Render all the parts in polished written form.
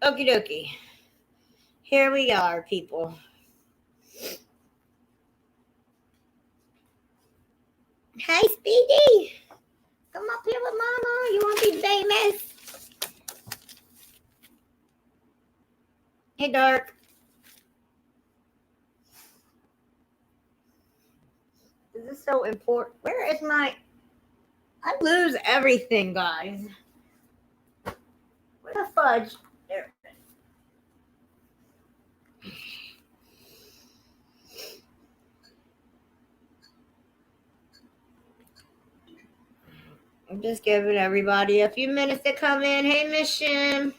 Okie dokie. Here we are, people. Hey, Speedy. Come up here with Mama. You want to be famous? Hey, Dark. This is so important. Where is my... I lose everything, guys. Where the fudge? There. I'm just giving everybody a few minutes to come in. Hey, Mission.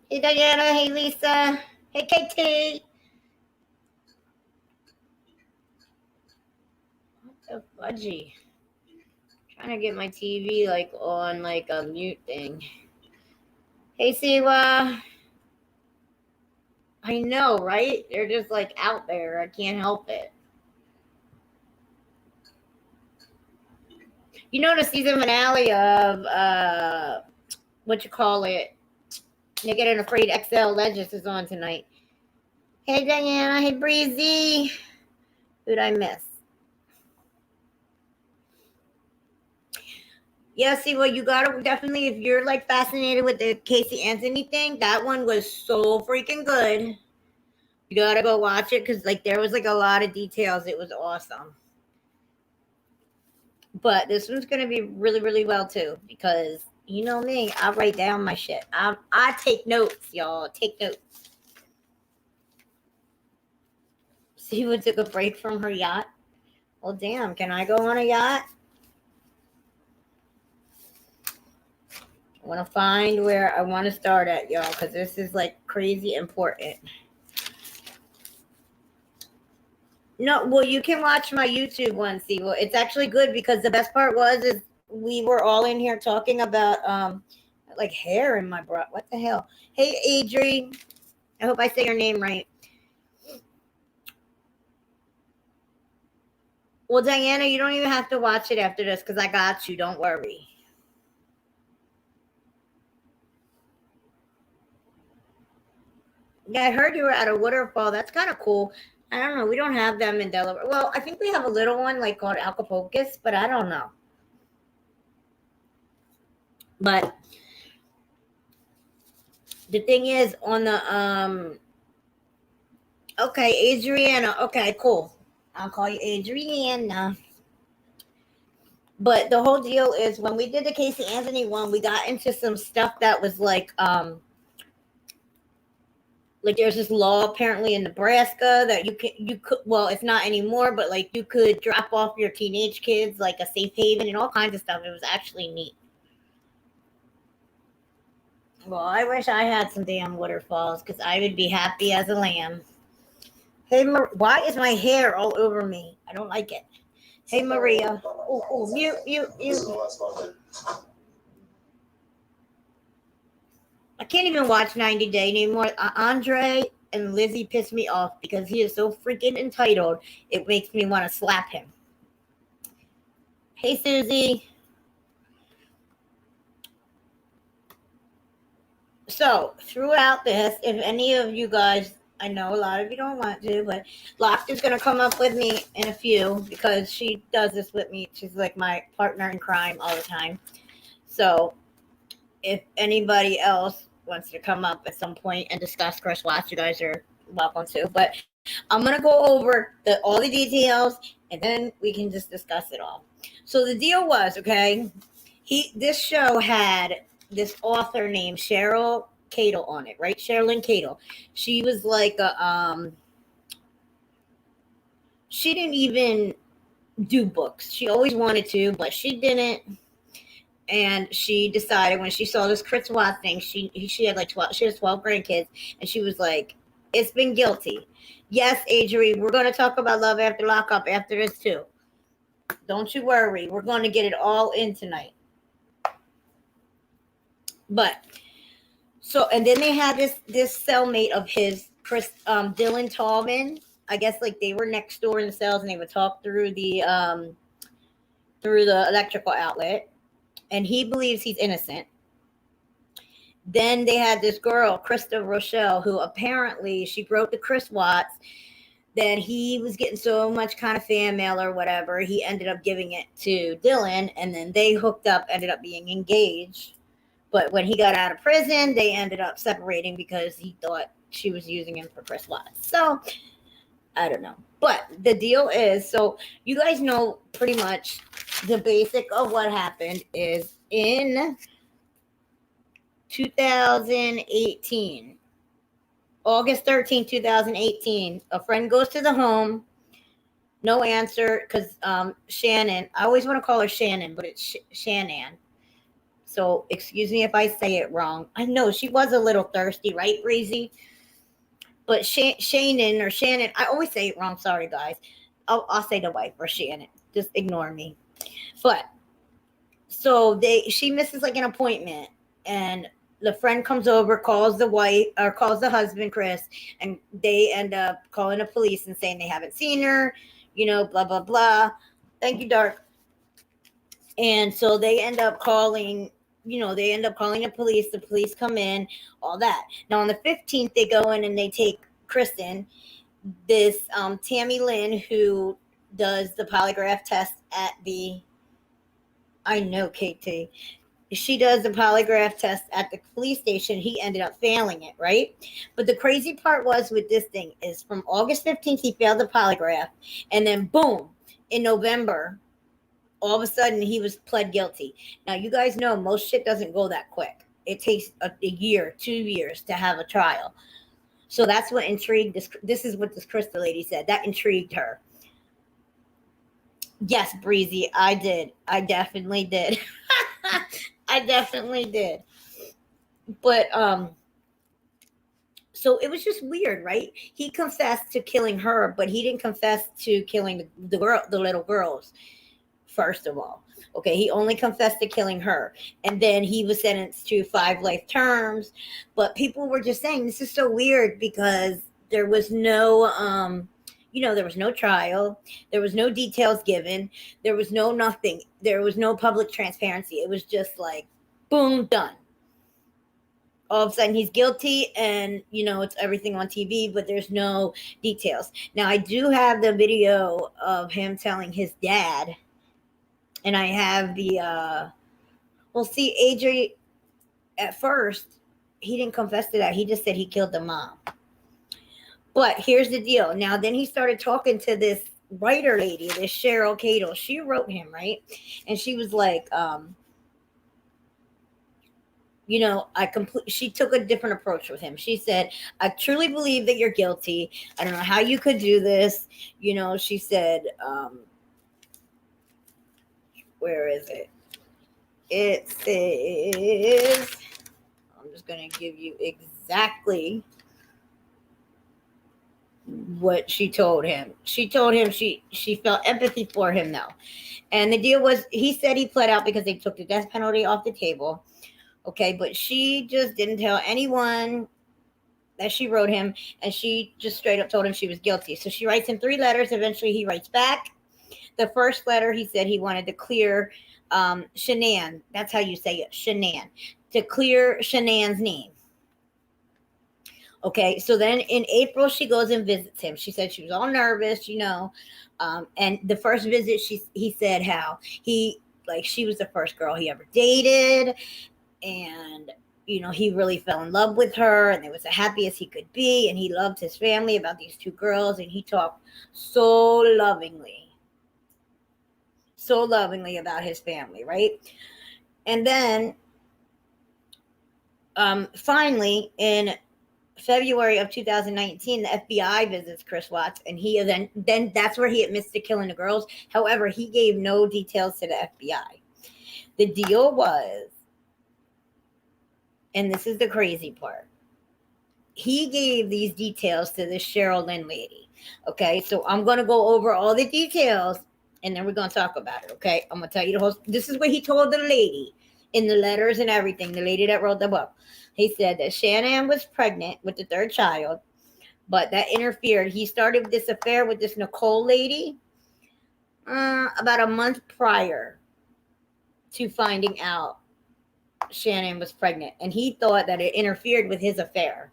Hey, Diana. Hey, Lisa. Hey, KT. What the fudgy? Trying to get my TV like on like a mute thing. Hey, Siwa. I know, right? They're just like out there. I can't help it. You know the season finale of what you call it? Naked and Afraid XL Legends is on tonight. Hey, Diana. Hey, Breezy. Who'd I miss? Yeah, see, well, you gotta definitely, if you're like fascinated with the Casey Anthony thing, that one was so freaking good. You gotta go watch it because like there was like a lot of details. It was awesome. But this one's gonna be really, really well too because you know me, I write down my shit. I take notes, y'all. Take notes. Siwa took a break from her yacht. Well, damn, can I go on a yacht? I want to find where I want to start at, y'all, because this is like crazy important. No, well, you can watch my YouTube one, see. Well, it's actually good because the best part is we were all in here talking about like hair in my bra. What the hell? Hey, Adri. I hope I say your name right. Well, Diana, you don't even have to watch it after this because I got you. Don't worry. Yeah, I heard you were at a waterfall. That's kind of cool. I don't know. We don't have them in Delaware. Well, I think we have a little one like called Acapulcus, but I don't know. But the thing is on the okay, Adriana. Okay, cool. I'll call you Adriana. But the whole deal is when we did the Casey Anthony one, we got into some stuff that was like there's this law apparently in Nebraska that you could well, it's not anymore, but like you could drop off your teenage kids like a safe haven and all kinds of stuff. It was actually neat. Well, I wish I had some damn waterfalls because I would be happy as a lamb. Hey, why is my hair all over me? I don't like it. Hey, Maria. Oh, mute. I can't even watch 90 Day anymore. Andre and Lizzie piss me off because he is so freaking entitled. It makes me want to slap him. Hey, Susie. So, throughout this, if any of you guys, I know a lot of you don't want to, but Locked is going to come up with me in a few because she does this with me. She's like my partner in crime all the time. So, if anybody else wants to come up at some point and discuss Chris Watts, you guys are welcome to. But I'm going to go over all the details, and then we can just discuss it all. So, the deal was, okay, this show had this author named Cheryln Cadel on it, right? Cheryln Cadel. She was like she didn't even do books. She always wanted to, but she didn't. And she decided when she saw this Chris Watts thing, she had like 12 grandkids, and she was like, it's been guilty. Yes, Adri, we're going to talk about Love After Lockup after this too. Don't you worry. We're going to get it all in tonight. But so, and then they had this cellmate of his, Dylan Tallman. I guess like they were next door in the cells and they would talk through the electrical outlet, and he believes he's innocent. Then they had this girl, Krista Rochelle, who apparently she wrote to Chris Watts that he was getting so much kind of fan mail or whatever. He ended up giving it to Dylan, and then they hooked up, ended up being engaged. But when he got out of prison, they ended up separating because he thought she was using him for Chris Watts. So I don't know. But the deal is, so you guys know pretty much the basic of what happened is in 2018, August 13, 2018, a friend goes to the home, no answer, because Shannon, I always want to call her Shannon, but it's Shannon. So excuse me if I say it wrong. I know she was a little thirsty, right, Breezy? But Shannon or Shannon, I always say it wrong. Sorry, guys. I'll say the wife or Shannon. Just ignore me. But so she misses like an appointment, and the friend comes over, calls the wife or calls the husband, Chris, and they end up calling the police and saying they haven't seen her, blah, blah, blah. Thank you, Dark. And so they end up calling, the police. The police come in, all that. Now on the 15th, they go in and they take Kristen, this Tammy Lynn, who does the polygraph test at I know, KT. She does the polygraph test at the police station. He ended up failing it, right? But the crazy part was with this thing is from August 15th, he failed the polygraph. And then boom, in November, all of a sudden he was pled guilty. Now, you guys know most shit doesn't go that quick. It takes a year, 2 years to have a trial. So that's what intrigued this is what this Krista lady said. That intrigued her. Yes, Breezy, I did. I definitely did. I definitely did. But so it was just weird, right? He confessed to killing her, but he didn't confess to killing the little girls. First of all, okay, he only confessed to killing her, and then he was sentenced to 5 life terms. But people were just saying this is so weird because there was no there was no trial, there was no details given, there was no nothing, there was no public transparency. It was just like boom, done. All of a sudden he's guilty, and it's everything on TV, but there's no details. Now I do have the video of him telling his dad. And I have the, see, AJ, at first, he didn't confess to that. He just said he killed the mom. But here's the deal. Now, then he started talking to this writer lady, this Cheryln Cadel. She wrote him, right? And she was like, she took a different approach with him. She said, I truly believe that you're guilty. I don't know how you could do this. She said, where is it? It says, I'm just going to give you exactly what she told him. She told him she felt empathy for him, though. And the deal was, he said he pled out because they took the death penalty off the table. Okay, but she just didn't tell anyone that she wrote him, and she just straight up told him she was guilty. So she writes him 3 letters. Eventually, he writes back. The first letter, he said he wanted to clear Shanann. That's how you say it, Shanann. To clear Shanann's name. Okay, so then in April, she goes and visits him. She said she was all nervous, and the first visit, he said how she was the first girl he ever dated, and he really fell in love with her, and they was the happiest he could be, and he loved his family about these 2 girls, and he talked so lovingly about his family, right? And then finally in February of 2019, the FBI visits Chris Watts, and he then that's where he admits to killing the girls. However, he gave no details to the FBI. The deal was, and this is the crazy part, he gave these details to this Cheryln Lynn lady. Okay, so I'm going to go over all the details, and then we're going to talk about it, okay? I'm going to tell you the whole. This is what he told the lady in the letters and everything, the lady that wrote the book. He said that Shanann was pregnant with the 3rd child, but that interfered. He started this affair with this Nicole lady about a month prior to finding out Shannon was pregnant, and he thought that it interfered with his affair.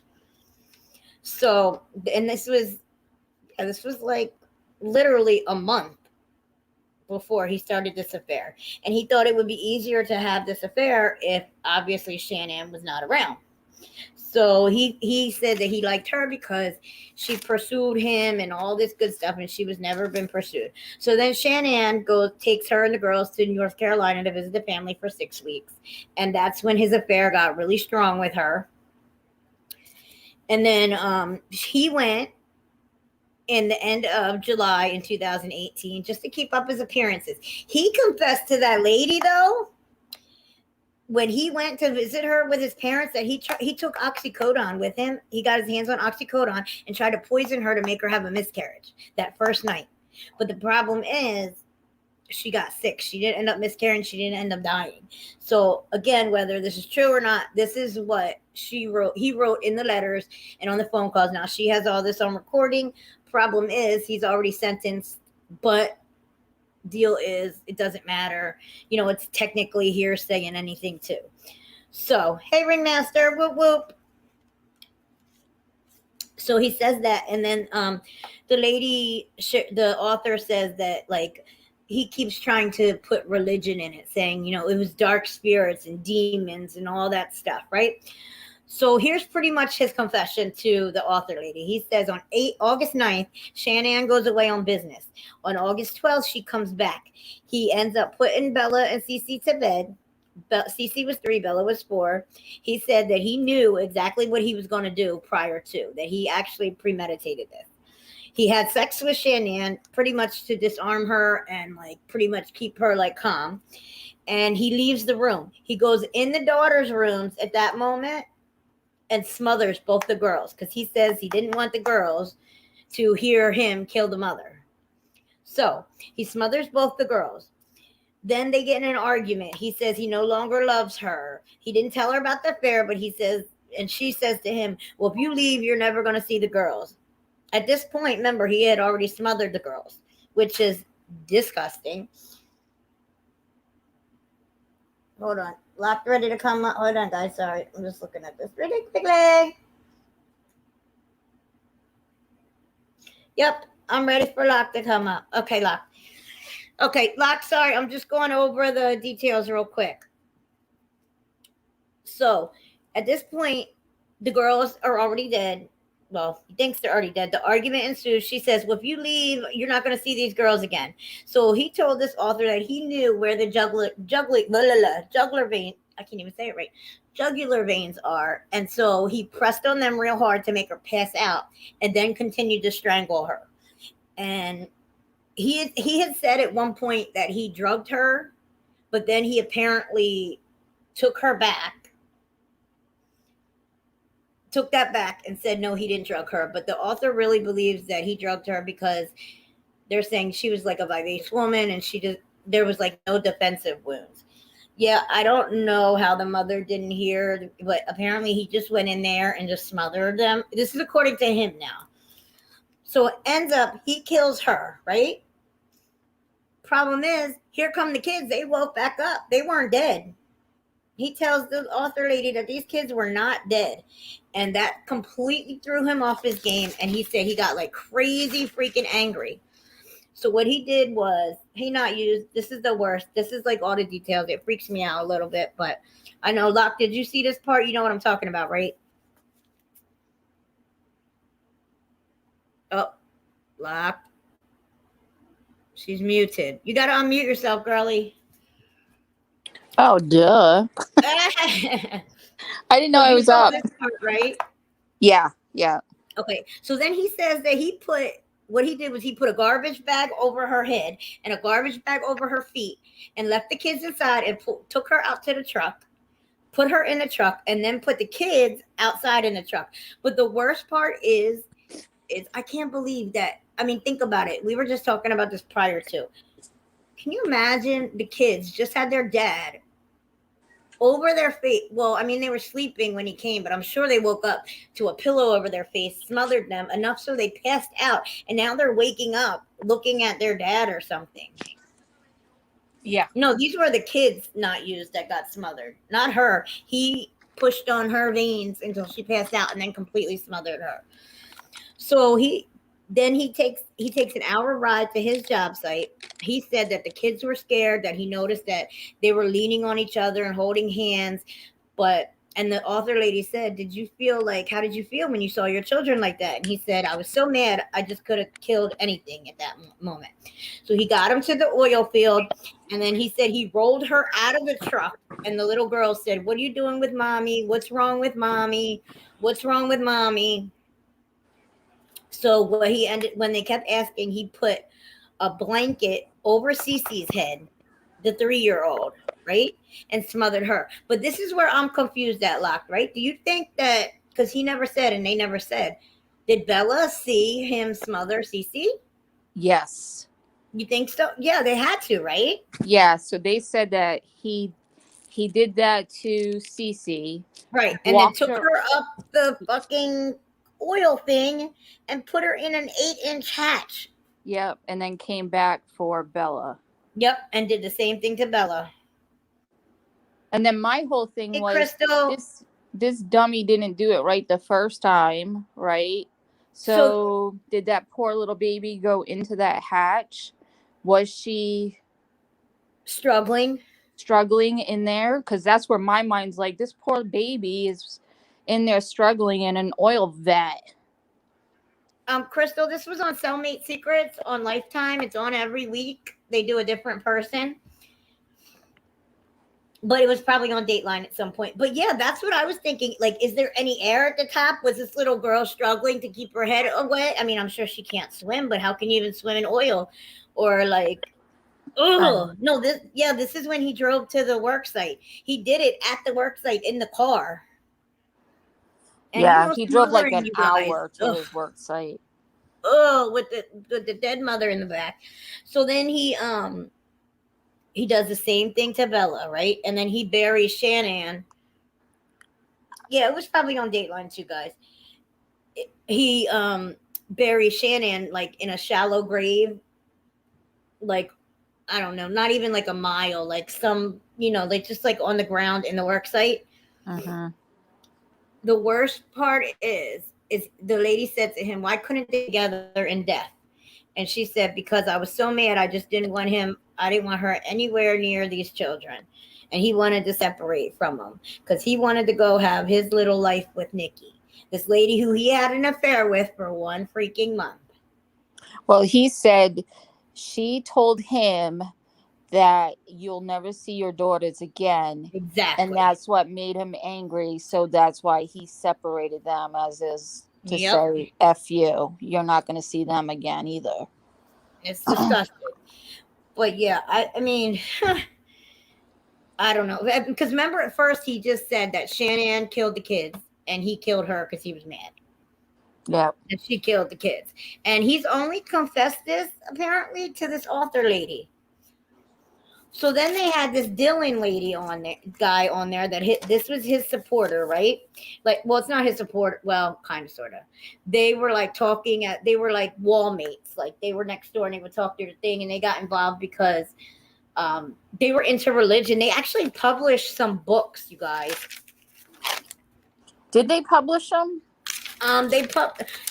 So, and this was like literally a month before he started this affair, and he thought it would be easier to have this affair if obviously Shannon was not around. So he said that he liked her because she pursued him and all this good stuff, and she was never been pursued. So then Shannon takes her and the girls to North Carolina to visit the family for 6 weeks, and that's when his affair got really strong with her. And then he went in the end of July in 2018 just to keep up his appearances. He confessed to that lady though, when he went to visit her with his parents, that he took oxycodone with him. He got his hands on oxycodone and tried to poison her to make her have a miscarriage that first night. But the problem is she got sick. She didn't end up miscarrying. She didn't end up dying. So again, whether this is true or not, this is what he wrote in the letters and on the phone calls. Now she has all this on recording. Problem is he's already sentenced, but deal is it doesn't matter. It's technically hearsay and anything too. So, hey, Ringmaster, whoop whoop. So he says that, and then the lady, the author says that, like, he keeps trying to put religion in it, saying, it was dark spirits and demons and all that stuff, right? So here's pretty much his confession to the author lady. He says on August 9th, Shannon goes away on business. On August 12th, she comes back. He ends up putting Bella and Cece to bed. Cece was 3, Bella was 4. He said that he knew exactly what he was going to do prior to, that he actually premeditated this. He had sex with Shannon pretty much to disarm her and like pretty much keep her like calm. And he leaves the room. He goes in the daughter's rooms at that moment and smothers both the girls because he says he didn't want the girls to hear him kill the mother. So he smothers both the girls. Then they get in an argument. He says he no longer loves her. He didn't tell her about the affair, but he says, and she says to him, well, if you leave, you're never going to see the girls. At this point, remember, he had already smothered the girls, which is disgusting. Hold on. Locked, ready to come up. Hold on, guys. Sorry. I'm just looking at this really quickly. Yep. I'm ready for Lock to come up. Okay, Lock. Okay, Lock, sorry. I'm just going over the details real quick. So, at this point, the girls are already dead. Well, he thinks they're already dead. The argument ensues. She says, well, if you leave, you're not going to see these girls again. So he told this author that he knew where the jugular vein, I can't even say it right, jugular veins are. And so he pressed on them real hard to make her pass out and then continued to strangle her. And he had said at one point that he drugged her, but then he apparently took that back and said, no, he didn't drug her. But the author really believes that he drugged her because they're saying she was like a vivacious woman and there was like no defensive wounds. Yeah, I don't know how the mother didn't hear, but apparently he just went in there and just smothered them. This is according to him now. So it ends up, he kills her, right? Problem is, here come the kids. They woke back up. They weren't dead. He tells the author lady that these kids were not dead. And that completely threw him off his game. And he said he got like crazy freaking angry. So what he did was, this is the worst. This is like all the details. It freaks me out a little bit. But I know, Locke, did you see this part? You know what I'm talking about, right? Oh, Locke. She's muted. You got to unmute yourself, girlie. Oh, duh. I didn't know I was up. This part, right? Yeah. Okay. So then he says that what he did was he put a garbage bag over her head and a garbage bag over her feet and left the kids inside and took her out to the truck, put her in the truck, and then put the kids outside in the truck. But the worst part is I can't believe that. I mean, think about it. We were just talking about this prior to. Can you imagine the kids just had their dad over their face. Well, I mean, they were sleeping when he came, but I'm sure they woke up to a pillow over their face, smothered them enough so they passed out. And now they're waking up looking at their dad or something. Yeah. No, these were the kids not used that got smothered, not her. He pushed on her veins until she passed out and then completely smothered her. So he takes an hour ride to his job site. He said that the kids were scared, that he noticed that they were leaning on each other and holding hands. And the author lady said, how did you feel when you saw your children like that? And he said, I was so mad, I just could have killed anything at that moment. So he got him to the oil field, and then he said he rolled her out of the truck. And the little girl said, what are you doing with mommy? What's wrong with mommy? What's wrong with mommy? So when they kept asking, he put a blanket over Cece's head, the 3-year-old, right? And smothered her. But this is where I'm confused at, Locke, right? Do you think that, because he never said and they never said, did Bella see him smother Cece? Yes. You think so? Yeah, they had to, right? Yeah, so they said that he did that to Cece. Right, and then took her up the fucking oil thing and put her in an 8-inch hatch. Yep, and then came back for Bella. Yep, and did the same thing to Bella. And then my whole thing was, Crystal, this dummy didn't do it right the first time, right? So did that poor little baby go into that hatch? Was she struggling in there? Because that's where my mind's like, this poor baby is in there struggling in an oil vat. Crystal, this was on Cellmate Secrets on Lifetime. It's on every week. They do a different person. But it was probably on Dateline at some point. But yeah, that's what I was thinking. Like, is there any air at the top? Was this little girl struggling to keep her head away? I mean, I'm sure she can't swim, but how can you even swim in oil? Or like, no, this is when he drove to the work site. He did it at the work site in the car. And yeah, he drove like an hour to his work site. With the dead mother in the back. So then he does the same thing to Bella, right? And then he buries Shannon. Yeah, it was probably on Dateline too, guys. He buries Shannon like in a shallow grave, like, I don't know, not even like a mile, like some, like just like on the ground in the work site. Uh-huh. The worst part is the lady said to him, why couldn't they be together in death? And she said, because I was so mad, I just didn't want her anywhere near these children. And he wanted to separate from them because he wanted to go have his little life with Nikki, this lady who he had an affair with for 1 freaking month. Well, he said she told him that you'll never see your daughters again. Exactly. And that's what made him angry. So that's why he separated them to say, F you. You're not going to see them again either. It's disgusting. But yeah, I mean, I don't know. Because remember at first he just said that Shannon killed the kids and he killed her because he was mad. Yeah. And she killed the kids. And he's only confessed this apparently to this author lady. So then they had this Dylan guy on there that this was his supporter, right? Like, well, it's not his support. Well, kind of, sort of. They were like they were like wall mates. Like they were next door and they would talk through the thing, and they got involved because they were into religion. They actually published some books, you guys. Did they publish them?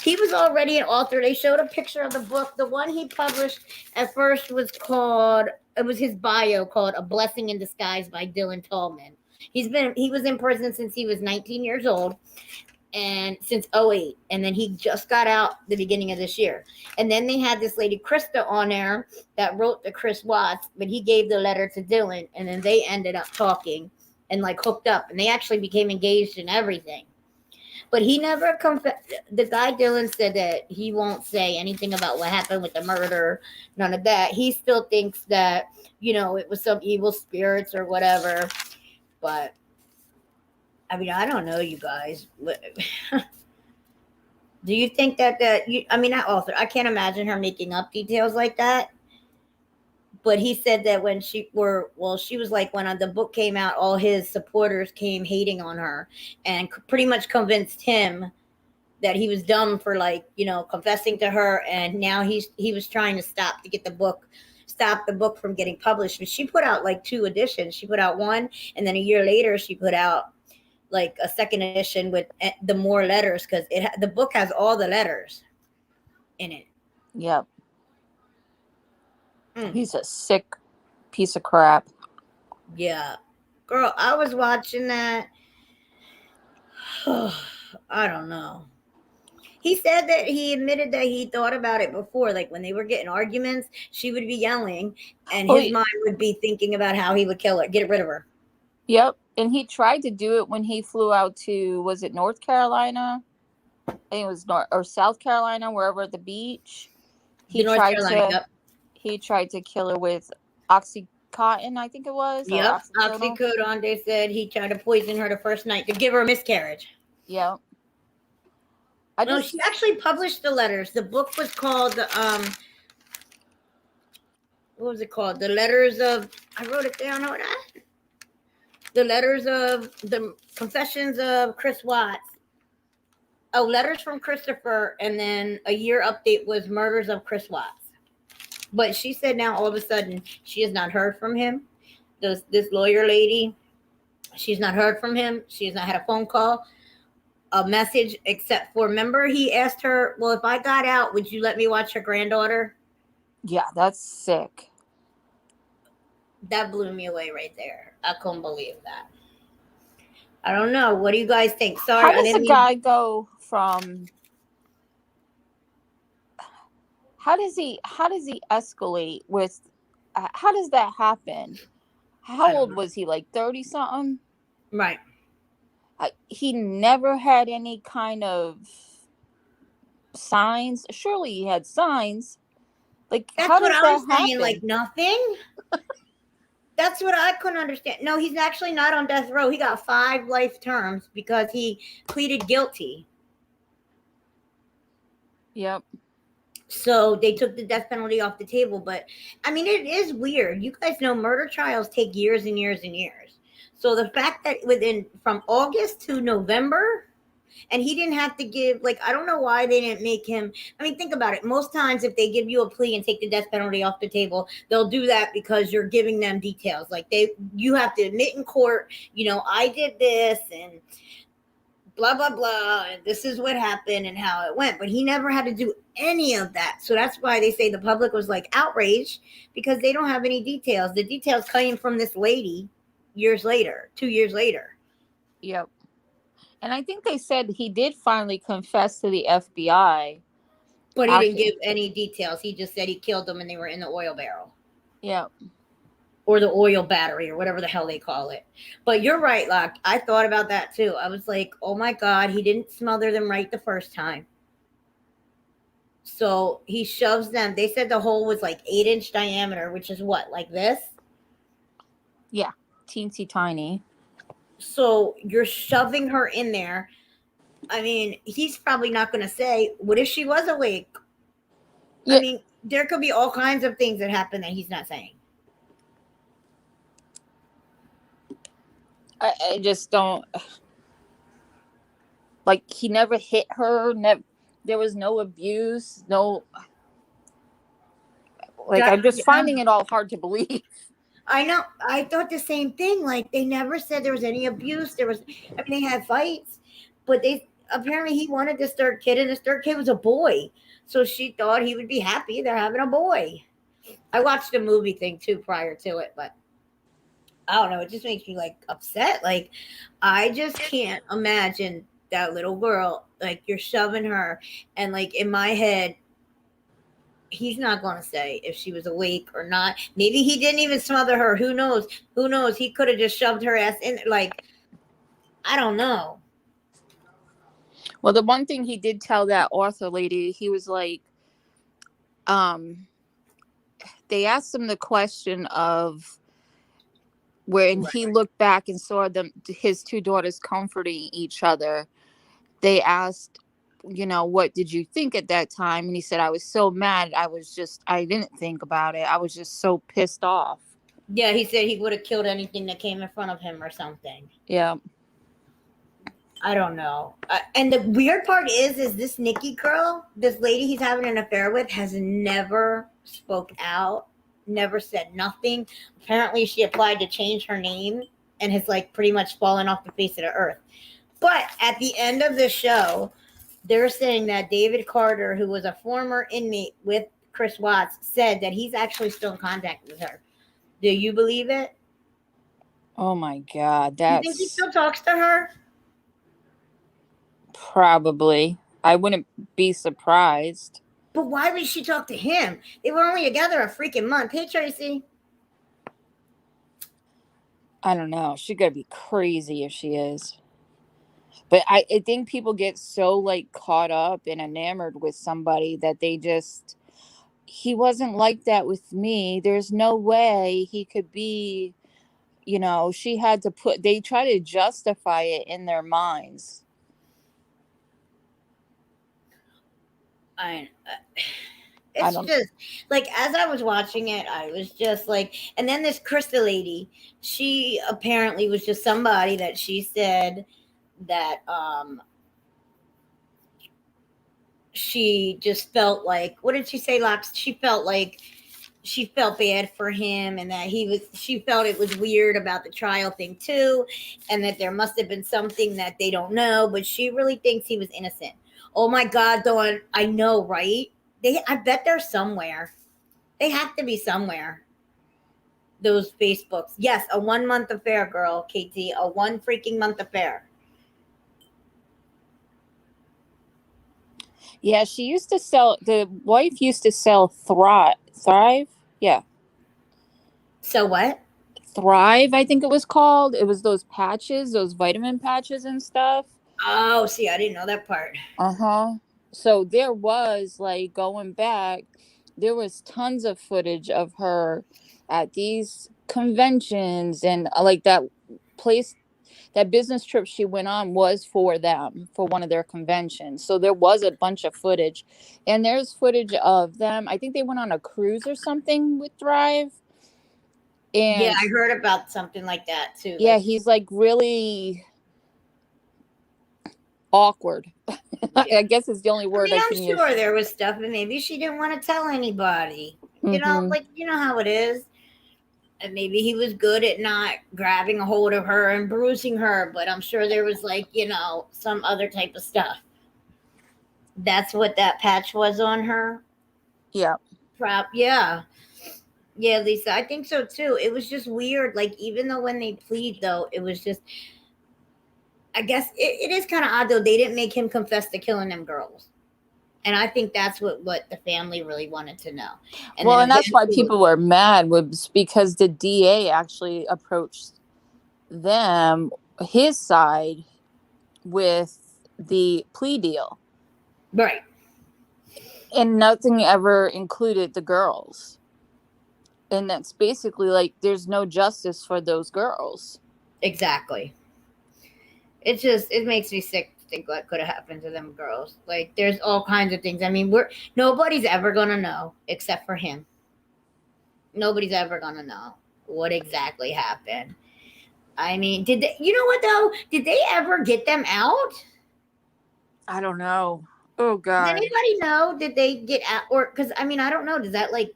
He was already an author. They showed a picture of the book. The one he published at first was his bio called A Blessing in Disguise by Dylan Tallman. He was in prison since he was 19 years old and since 2008. And then he just got out the beginning of this year. And then they had this lady, Krista, on there that wrote the Chris Watts, but he gave the letter to Dylan. And then they ended up talking and like hooked up, and they actually became engaged and everything. But he never confessed. The guy Dylan said that he won't say anything about what happened with the murder, none of that. He still thinks that, it was some evil spirits or whatever. But, I mean, I don't know, you guys. Do you think that that author, I can't imagine her making up details like that. But he said that when she was like, when the book came out, all his supporters came hating on her and pretty much convinced him that he was dumb for, like, confessing to her. And now he was trying to stop the book from getting published. But she put out like 2 editions. She put out one, and then a year later she put out like a second edition with the more letters, because the book has all the letters in it. Yep. He's a sick piece of crap. Yeah. Girl, I was watching that. I don't know. He said that he admitted that he thought about it before. Like when they were getting arguments, she would be yelling and his mind would be thinking about how he would kill her, get rid of her. Yep. And he tried to do it when he flew out to, was it North Carolina? I think it was North or South Carolina, wherever at the beach. He tried to kill her with Oxycontin, I think it was. Yep, oxycodone. They said he tried to poison her the first night to give her a miscarriage. Yep. She actually published the letters. The book was called what was it called? The Letters of, I wrote it down. Hold on. The Letters of the Confessions of Chris Watts. Oh, Letters from Christopher, and then a year update was Murders of Chris Watts. But she said now all of a sudden she has not heard from him. This lawyer lady, she's not heard from him. She has not had a phone call, a message, except for, remember he asked her, well, if I got out, would you let me watch your granddaughter? Yeah, that's sick. That blew me away right there. I couldn't believe that. I don't know. What do you guys think? Sorry. How does a guy go from, how does he escalate with, how does that happen? How old was he? Like 30 something? Right. He never had any kind of signs. Surely he had signs. Like, that's how what does I was that saying. happen? Like nothing. That's what I couldn't understand. No, he's actually not on death row. He got 5 life terms because he pleaded guilty. Yep. So they took the death penalty off the table. But I mean, it is weird. You guys know murder trials take years and years and years. So the fact that from August to November, and he didn't have to give, like, I don't know why they didn't make him. I mean, think about it. Most times if they give you a plea and take the death penalty off the table, they'll do that because you're giving them details. Like you have to admit in court, I did this and blah, blah, blah. And this is what happened and how it went. But he never had to do any of that. So that's why they say the public was like outraged, because they don't have any details. The details came from this lady 2 years later. Yep. And I think they said he did finally confess to the FBI. But he didn't give any details. He just said he killed them and they were in the oil barrel. Yeah. Or the oil battery or whatever the hell they call it. But you're right, Locke. I thought about that too. I was like, oh my God, he didn't smother them right the first time. So he shoves them. They said the hole was like 8-inch diameter, which is what, like this? Yeah. Teensy tiny. So you're shoving her in there. I mean, he's probably not going to say, what if she was awake? Yeah. I mean, there could be all kinds of things that happen that he's not saying. I just don't, like, he never hit her. There was no abuse. No, like, I'm just finding it all hard to believe. I know. I thought the same thing. Like, they never said there was any abuse. They had fights, but apparently he wanted this third kid, and this third kid was a boy. So she thought he would be happy they're having a boy. I watched a movie thing too prior to it, but I don't know. It just makes me like upset. Like, I just can't imagine that little girl, like you're shoving her, and like in my head, he's not going to say if she was awake or not. Maybe he didn't even smother her. Who knows? He could have just shoved her ass in. Like, I don't know. Well, the one thing he did tell that author lady, he was like, they asked him the question of when he looked back and saw his 2 daughters comforting each other. They asked what did you think at that time? And he said, I was so mad. I didn't think about it. I was just so pissed off. Yeah, he said he would have killed anything that came in front of him or something. Yeah. I don't know. And the weird part is this Nikki girl, this lady he's having an affair with, has never spoke out, never said nothing. Apparently she applied to change her name and has like pretty much fallen off the face of the earth. But at the end of the show, they're saying that David Carter, who was a former inmate with Chris Watts, said that he's actually still in contact with her. Do you believe it? Oh my God. Do you think he still talks to her? Probably. I wouldn't be surprised. But why would she talk to him? They were only together a freaking month. Hey, Tracy. I don't know. She gotta be crazy if she is. But I think people get so like caught up and enamored with somebody that he wasn't like that with me. There's no way he could be, they try to justify it in their minds. It's just like, as I was watching it, I was just like, and then this Krista lady, she apparently was just somebody that she said that she just felt like, what did she say, Lox? She felt bad for him, and that she felt it was weird about the trial thing too, and that there must have been something that they don't know, but she really thinks he was innocent. Oh my God, Dawn, I know, right? I bet they're somewhere. They have to be somewhere. Those Facebooks. Yes, a 1 month affair, girl, KT, a 1 freaking month affair. Yeah, the wife used to sell Thrive. Yeah. So what? Thrive, I think it was called. It was those patches, those vitamin patches and stuff. Oh, see, I didn't know that part. Uh-huh. So there was, like, going back, there was tons of footage of her at these conventions, and like that place, that business trip she went on was for them, for one of their conventions. So there was a bunch of footage, and there's footage of them. I think they went on a cruise or something with Thrive. And yeah, I heard about something like that too. Yeah, he's like really awkward. Yeah. I guess it's the only word I can use. I'm sure there was stuff, and maybe she didn't want to tell anybody. Mm-hmm. You know how it is. And maybe he was good at not grabbing a hold of her and bruising her, but I'm sure there was some other type of stuff. That's what that patch was on her. Yeah. Yeah. Yeah, Lisa, I think so too. It was just weird. Like, even though when they plead, though, it was just, I guess it is kind of odd, though. They didn't make him confess to killing them girls. And I think that's what the family really wanted to know. And that's why people were mad, was because the DA actually approached his side, with the plea deal. Right. And nothing ever included the girls. And that's basically like, there's no justice for those girls. Exactly. It makes me sick to think what could have happened to them girls. Like, there's all kinds of things. I mean, nobody's ever gonna know except for him. Nobody's ever gonna know what exactly happened. I mean, you know what though? Did they ever get them out? I don't know. Oh God. Does anybody know? Did they get out? Or, because I mean, I don't know. Does that, like,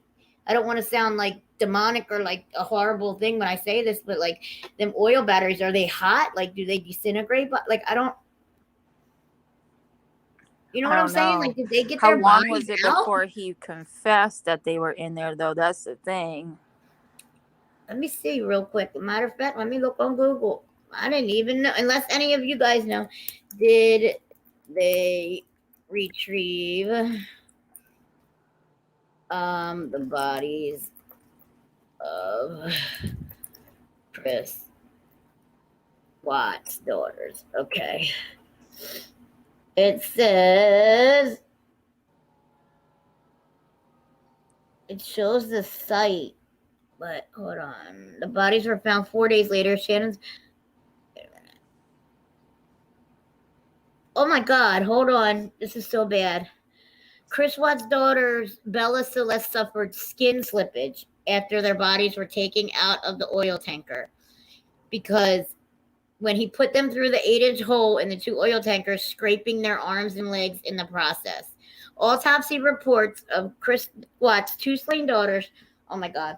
I don't want to sound like demonic or like a horrible thing when I say this, but like, them oil batteries, are they hot? Like, do they disintegrate? But like, I don't. You know what I'm saying? Like, did they get their bodies out? How long was it before he confessed that they were in there, though? That's the thing. Let me see real quick. Matter of fact, let me look on Google. I didn't even know. Unless any of you guys know, did they retrieve the bodies of Chris Watts' daughters? Okay. It says it shows the site, but hold on. The bodies were found 4 days later. Shannon's. Oh my God, hold on. This is so bad. Chris Watt's daughters, Bella Celeste, suffered skin slippage after their bodies were taken out of the oil tanker because when he put them through the 8-inch hole in the 2 oil tankers, scraping their arms and legs in the process. Autopsy reports of Chris Watt's 2 slain daughters, oh my God,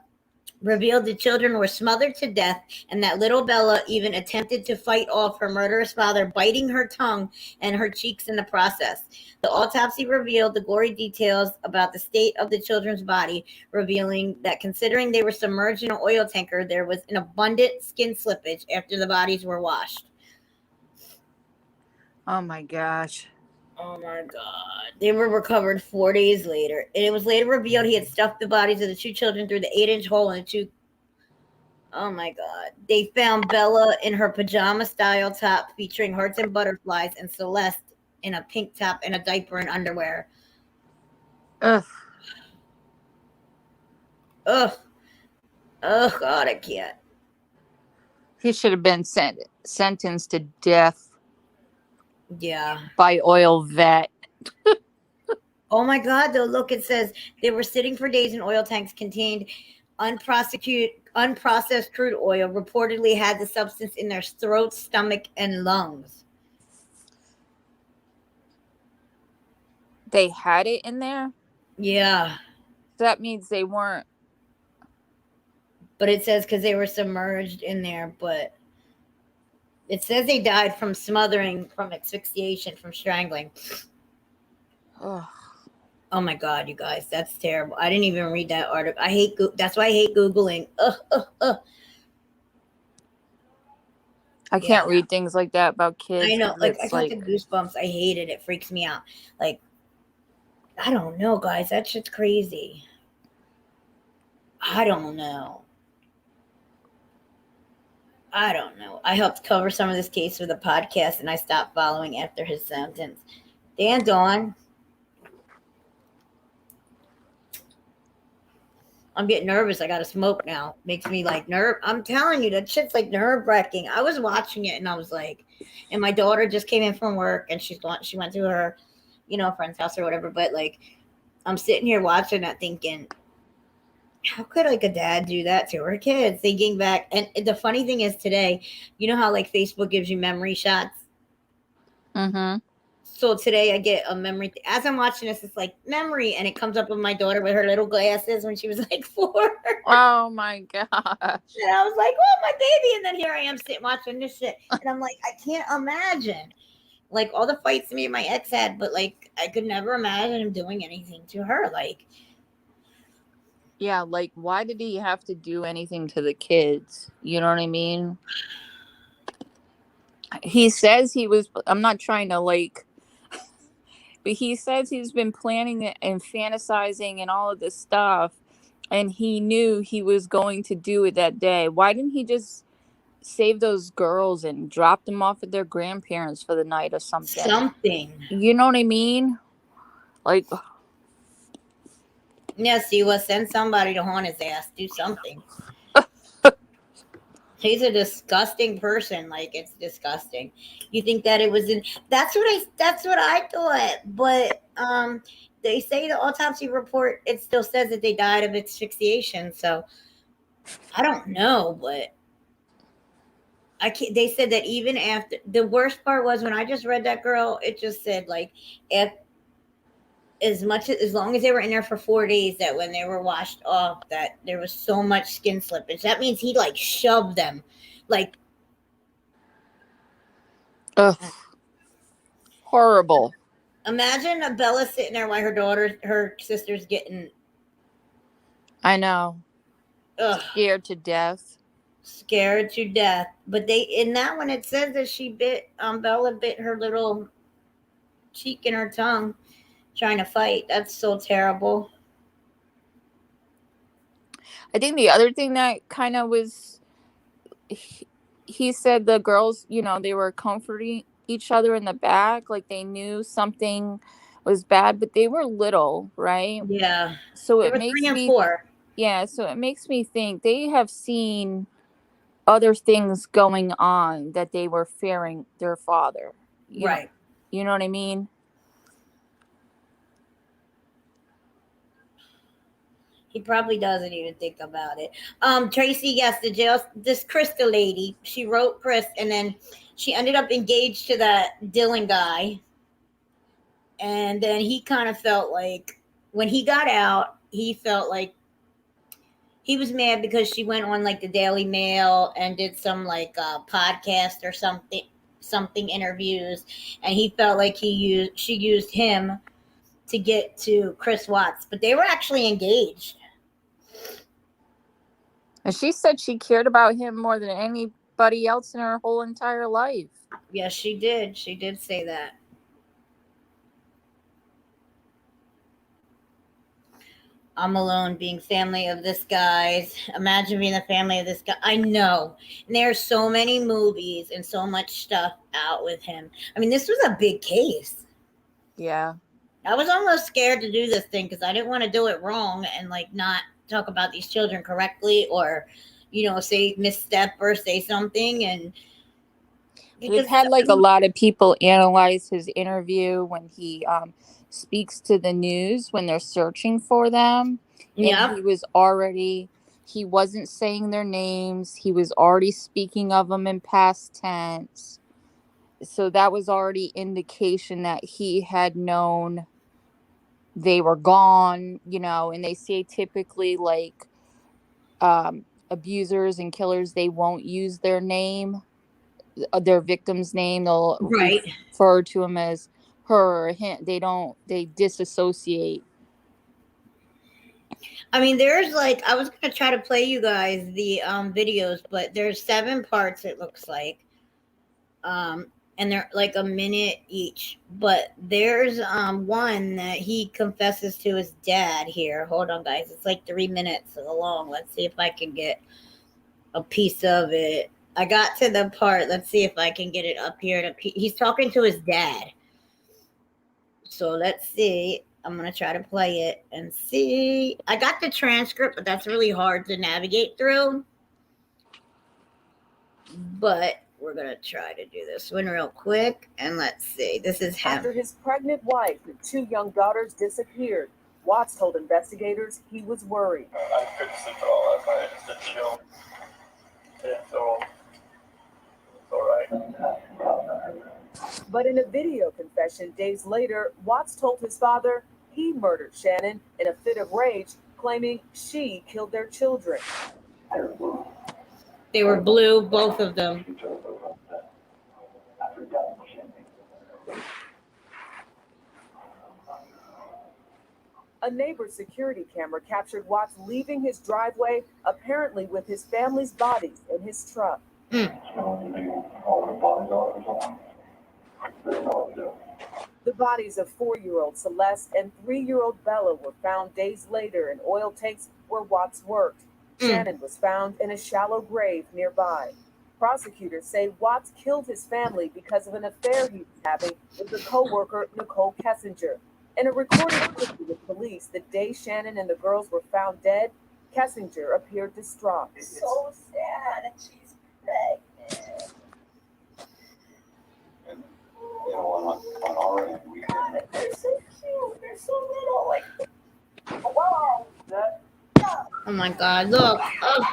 revealed the children were smothered to death and that little Bella even attempted to fight off her murderous father, biting her tongue and her cheeks in the process. The autopsy revealed the gory details about the state of the children's body, revealing that considering they were submerged in an oil tanker, there was an abundant skin slippage after the bodies were washed. Oh my gosh. Oh my God. They were recovered 4 days later. And it was later revealed he had stuffed the bodies of the 2 children through the 8-inch hole in the 2. Oh my God. They found Bella in her pajama style top featuring hearts and butterflies, and Celeste in a pink top and a diaper and underwear. Ugh. Ugh. Oh God, I can't. He should have been sentenced to death. Yeah. By oil vet. Oh my God, though, look, it says they were sitting for days in oil tanks contained unprocessed crude oil, reportedly had the substance in their throats, stomach, and lungs. They had it in there? Yeah. That means they weren't. But it says because they were submerged in there, but it says they died from smothering, from asphyxiation, from strangling. Ugh. Oh my God, you guys, that's terrible. I didn't even read that article. That's why I hate Googling. I can't read things like that about kids. I know, like I got the goosebumps. I hate it. It freaks me out. Like, I don't know, guys. That shit's crazy. I don't know. I helped cover some of this case for the podcast, and I stopped following after his sentence. Dan Dawn. I'm getting nervous. I got to smoke now. Makes me like I'm telling you, that shit's like nerve wracking. I was watching it and I was like, and my daughter just came in from work and she went to her, friend's house or whatever. But like, I'm sitting here watching that thinking, how could like a dad do that to her kids? Thinking back. And the funny thing is today, you know how like Facebook gives you memory shots? Mm-hmm. So today I get a memory. As I'm watching this, it's like memory. And it comes up with my daughter with her little glasses when she was like 4. Oh my gosh. And I was like, oh, my baby. And then here I am sitting watching this shit. And I'm like, I can't imagine like all the fights me and my ex had. But like, I could never imagine him doing anything to her. Like, yeah, like why did he have to do anything to the kids? You know what I mean? He says he was, I'm not trying to like, but he says he's been planning it and fantasizing and all of this stuff. And he knew he was going to do it that day. Why didn't he just save those girls and drop them off at their grandparents for the night or something? You know what I mean? Like, yes, he will send somebody to haunt his ass. Do something. He's a disgusting person. Like, it's disgusting. You think that it was that's what I thought. But they say the autopsy report, it still says that they died of asphyxiation. So I don't know, but they said that even after, the worst part was when I just read that, girl, it just said like, as long as they were in there for 4 days, that when they were washed off, that there was so much skin slippage. That means he like shoved them, like, ugh, horrible. Imagine a Bella sitting there while her sister's getting. I know. Ugh. Scared to death. But in that one, it says that Bella bit her little cheek and her tongue trying to fight. That's so terrible. I think the other thing that kind of was, he said the girls, they were comforting each other in the back, like they knew something was bad, but they were little, right? Yeah. So it makes me 4. Yeah, so it makes me think they have seen other things going on that they were fearing their father. Right. You know what I mean? He probably doesn't even think about it. Tracy, yes, this Krista lady, she wrote Chris, and then she ended up engaged to that Dylan guy. And then he kind of felt like when he got out, he felt like he was mad because she went on like the Daily Mail and did some like podcast or something interviews, and he felt like she used him to get to Chris Watts, but they were actually engaged. And she said she cared about him more than anybody else in her whole entire life. Yes, she did. She did say that. I'm alone being family of this guy's. Imagine being the family of this guy. I know. And there's so many movies and so much stuff out with him. I mean, this was a big case. Yeah. I was almost scared to do this thing because I didn't want to do it wrong and like not talk about these children correctly or, say misstep or say something. And we've had like a lot of people analyze his interview when he speaks to the news when they're searching for them. Yeah. And he wasn't saying their names. He was already speaking of them in past tense. So that was already indication that he had known they were gone, and they say typically like abusers and killers, they won't use their name, their victim's name. They'll refer to him as her or him. They disassociate. I mean, there's like, I was going to try to play you guys the videos, but there's 7 parts, it looks like. And they're like a minute each. But there's one that he confesses to his dad here. Hold on, guys. It's like 3 minutes long. Let's see if I can get a piece of it. I got to the part. Let's see if I can get it up here. He's talking to his dad. So let's see. I'm going to try to play it and see. I got the transcript, but that's really hard to navigate through. But we're going to try to do this one real quick. And let's see. This is him. After his pregnant wife and 2 young daughters disappeared, Watts told investigators he was worried. I couldn't sleep at all last night. I just didn't feel. It's all right. But in a video confession days later, Watts told his father he murdered Shannon in a fit of rage, claiming she killed their children. They were blue, both of them. A neighbor's security camera captured Watts leaving his driveway, apparently with his family's bodies in his truck. The bodies of 4-year-old Celeste and 3-year-old Bella were found days later in oil tanks where Watts worked. Shannon was found in a shallow grave nearby. Prosecutors say Watts killed his family because of an affair he was having with a co-worker, Nicole Kessinger. In a recorded interview with police the day Shannon and the girls were found dead, Kessinger appeared distraught. It's so sad, and she's pregnant. And, on our end, we can. They're so cute. They're so little. Like, wow. Oh my God, look. Oh.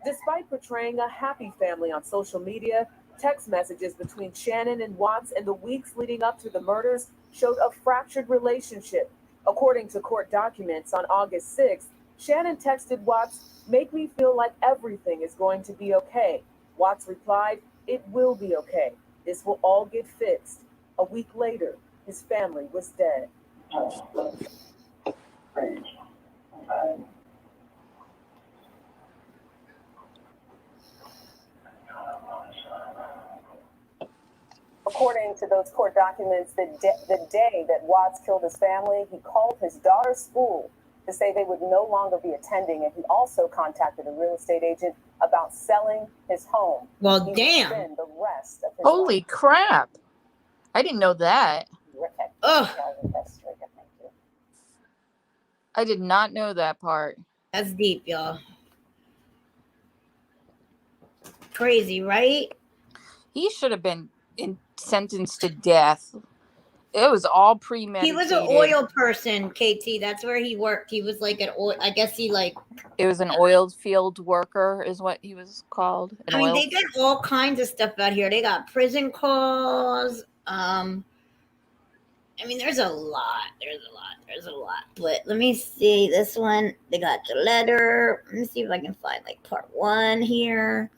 Despite portraying a happy family on social media, text messages between Shannon and Watts in the weeks leading up to the murders showed a fractured relationship. According to court documents on August 6th, Shannon texted Watts, "Make me feel like everything is going to be okay." Watts replied, "It will be okay. This will all get fixed." A week later, his family was dead. According to those court documents, the day that Watts killed his family, he called his daughter's school to say they would no longer be attending, and he also contacted a real estate agent about selling his home. Well, he damn. would spend the rest of his Holy life. crap. I didn't know that. Ugh. I did not know that part. That's deep, y'all. Crazy, right? He should have been in sentenced to death. It was all premeditated. He was an oil person, KT. That's where he worked. He was like an oil. I guess he like. It was an oil field worker, is what he was called. They get all kinds of stuff out here. They got prison calls. There's a lot. There's a lot. But let me see this one. They got the letter. Let me see if I can find like part 1 here.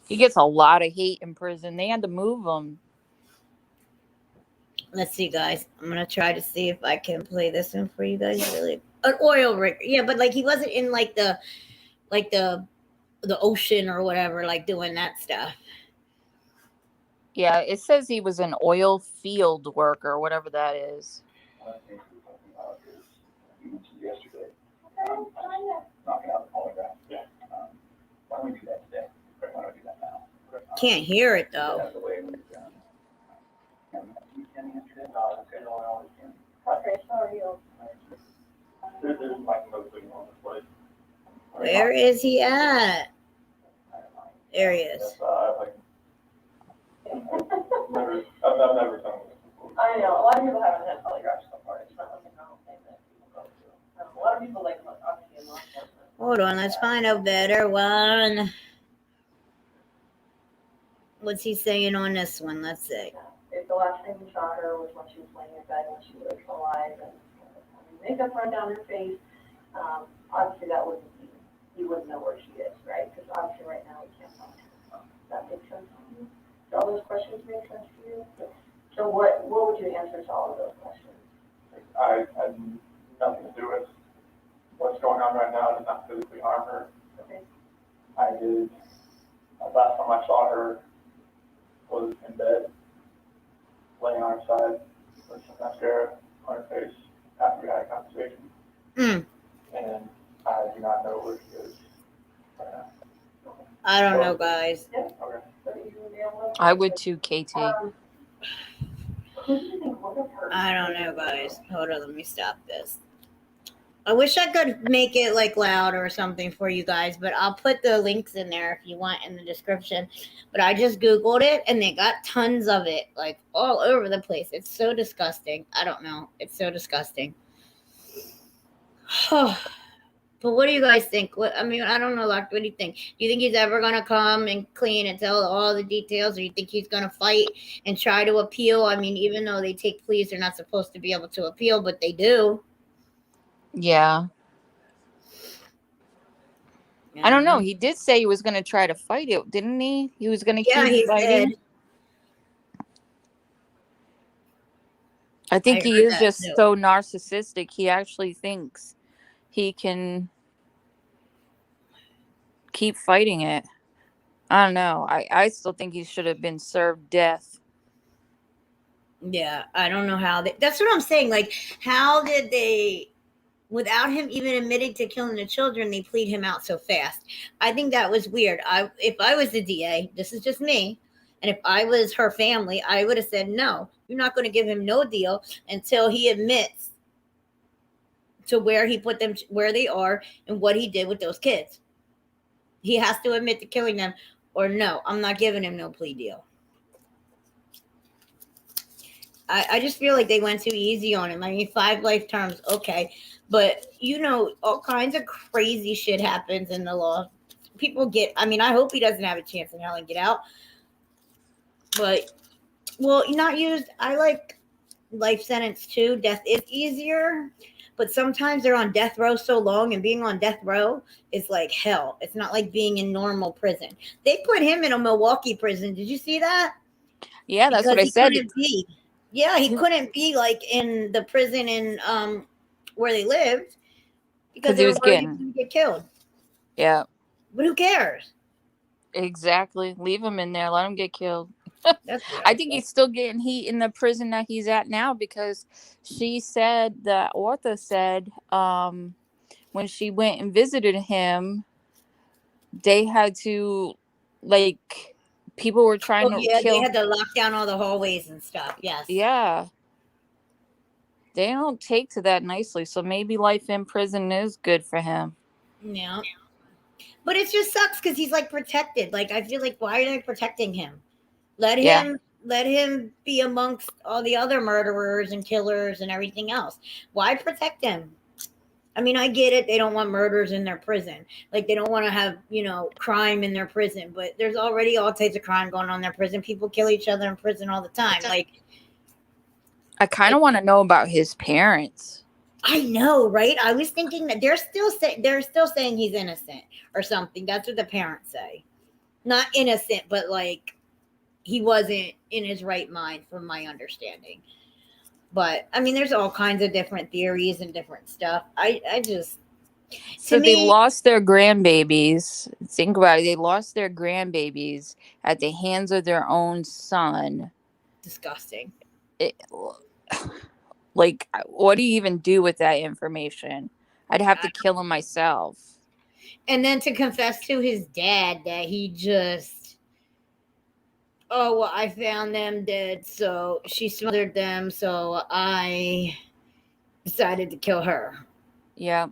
He gets a lot of hate in prison. They had to move him. Let's see, guys. I'm gonna try to see if I can play this one for you guys. Really, an oil rig. Yeah, but like he wasn't in like the ocean or whatever, like doing that stuff. Yeah, it says he was an oil field worker, whatever that is. Yesterday, knocking out the polygraph. Yeah. Why don't we do that today? Why don't we do that now? Can't hear it though. That's the way it was done. You can answer it. Okay, sorry. There's like no signal on this place. Where is he at? There he is. I've never done this before. I know. A lot of people haven't had polygraphs so far. It's not like a normal thing that people go through. A lot of people obviously in law enforcement. Hold on, let's find a better one. What's he saying on this one? Let's see. If the last time we saw her was when she was laying in bed when she was alive and makeup run down her face, obviously that wouldn't be, you wouldn't know where she is, right? Because obviously right now we can't find her. That makes sense to you? Do all those questions make sense to you? So what would you answer to all of those questions? I had nothing to do with what's going on right now. I did not physically harm her. Okay. Last time I saw her was in bed, laying on her side with some mascara on her face after we had a conversation. And I do not know where she is right now. I don't know, guys. Yeah. Okay. I would too, KT. Who do you think would have hurt? I don't know, guys. Hold on, let me stop this. I wish I could make it like loud or something for you guys, but I'll put the links in there if you want in the description. But I just Googled it and they got tons of it, like all over the place. It's so disgusting. I don't know. It's so disgusting. But what do you guys think? I don't know, Lock. What do you think? Do you think he's ever going to come and clean and tell all the details? Or you think he's going to fight and try to appeal? Even though they take pleas, they're not supposed to be able to appeal, but they do. Yeah. I don't know. He did say he was going to try to fight it, didn't he? He was going to keep fighting. Did. I think he is just so narcissistic. He actually thinks he can keep fighting it. I don't know. I still think he should have been served death. Yeah, I don't know how that's what I'm saying. Like, how did they, without him even admitting to killing the children, they plead him out so fast? I think that was weird. If I was the DA, this is just me, and if I was her family, I would have said, no, you're not going to give him no deal until he admits to where he put them, where they are, and what he did with those kids. He has to admit to killing them, or no, I'm not giving him no plea deal. I just feel like they went too easy on him. 5 life terms, okay. But, all kinds of crazy shit happens in the law. People get, I hope he doesn't have a chance in hell and get out. But, not used. I like life sentence too. Death is easier. But sometimes they're on death row so long, and being on death row is like hell. It's not like being in normal prison. They put him in a Milwaukee prison. Did you see that? Yeah, that's what I said. Yeah, he couldn't be like in the prison in where they lived because they were going to get killed. Yeah. But who cares? Exactly. Leave him in there. Let him get killed. I think he's still getting heat in the prison that he's at now because she said, the author said, when she went and visited him, they had to, people were trying to kill. They had to lock down all the hallways and stuff. Yes. Yeah. They don't take to that nicely. So maybe life in prison is good for him. Yeah. But it just sucks because he's protected. I feel like, why are they protecting him? Let him let him be amongst all the other murderers and killers and everything else. Why protect him? I mean, I get it. They don't want murders in their prison. Like, they don't want to have, crime in their prison. But there's already all types of crime going on in their prison. People kill each other in prison all the time. Like, I kind of want to know about his parents. I know, right? I was thinking that they're still saying he's innocent or something. That's what the parents say. Not innocent, but like he wasn't in his right mind, from my understanding. But I mean, there's all kinds of different theories and different stuff. I just so they lost their grandbabies. Think about it. They lost their grandbabies at the hands of their own son. Disgusting. Like, what do you even do with that information? I'd have to kill him myself. And then to confess to his dad that he just, oh, well, I found them dead, so she smothered them, so I decided to kill her. Yeah.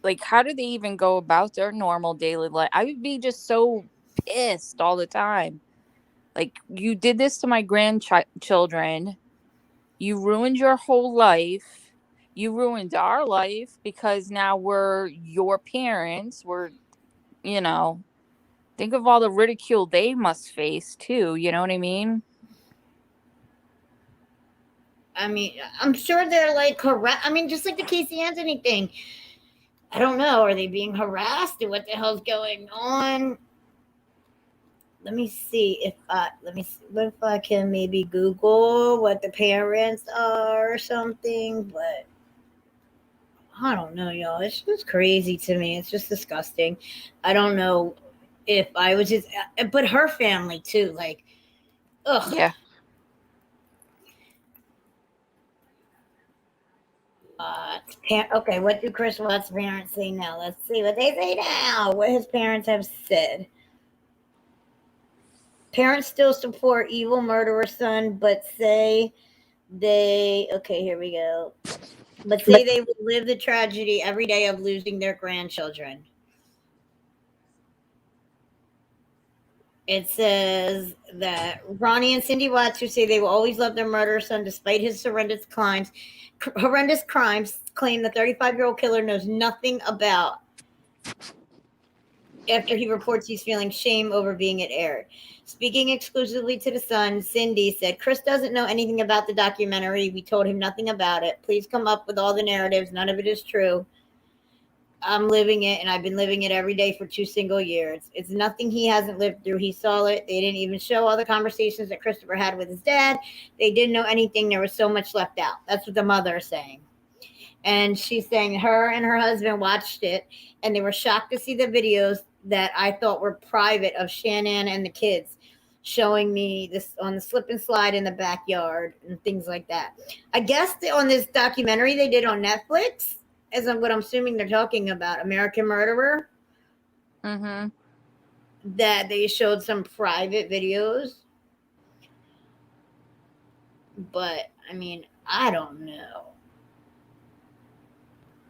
Like, how do they even go about their normal daily life? I would be just so pissed all the time. Like, you did this to my grandchildren. You ruined your whole life. You ruined our life because now we're your parents. We're, think of all the ridicule they must face too. You know what I mean? I mean, I'm sure they're like just like the Casey Anthony thing. I don't know. Are they being harassed, or what the hell's going on? Let me see if I can maybe Google what the parents are or something. But I don't know, y'all. It's just crazy to me. It's just disgusting. I don't know if I was just, but her family too. Like, ugh. Yeah. Okay, what do Chris Watts' parents say now? Let's see what they say now. What his parents have said. Parents still support evil murderer son, but say okay, here we go. But say they will live the tragedy every day of losing their grandchildren. It says that Ronnie and Cindy Watts, who say they will always love their murderer son despite his horrendous crimes, claim the 35-year-old killer knows nothing about after he reports he's feeling shame over being it aired. Speaking exclusively to the son, Cindy said, Chris doesn't know anything about the documentary. We told him nothing about it. Please come up with all the narratives. None of it is true. I'm living it, and I've been living it every day for 2 single years. It's nothing he hasn't lived through. He saw it. They didn't even show all the conversations that Christopher had with his dad. They didn't know anything. There was so much left out. That's what the mother is saying. And she's saying her and her husband watched it, and they were shocked to see the videos that I thought were private of Shannon and the kids, showing me this on the slip and slide in the backyard and things like that. I guess on this documentary they did on Netflix, as what I'm assuming they're talking about, American Murderer, Mm-hmm. that they showed some private videos. But, I mean, I don't know.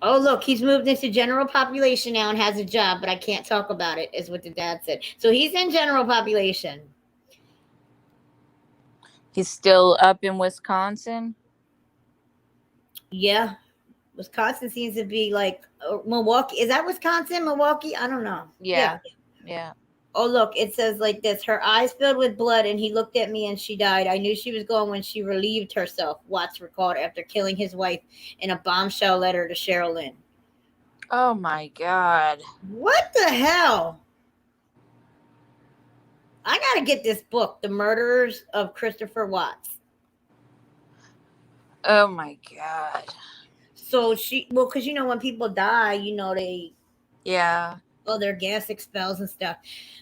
Oh, look, he's moved into general population now and has a job, but I can't talk about it, is what the dad said. So he's in general population. He's still up in Wisconsin? Yeah. Wisconsin seems to be like Milwaukee. Is that Wisconsin? Milwaukee? I don't know. Yeah. Oh, look, it says like this. Her eyes filled with blood, and he looked at me, and she died. I knew she was gone when she relieved herself, Watts recalled after killing his wife in a bombshell letter to Cheryln. Oh, my God. What the hell? I got to get this book, The Murderers of Christopher Watts. Oh, my God. So because when people die, they... Yeah. Oh, their gas expels and stuff.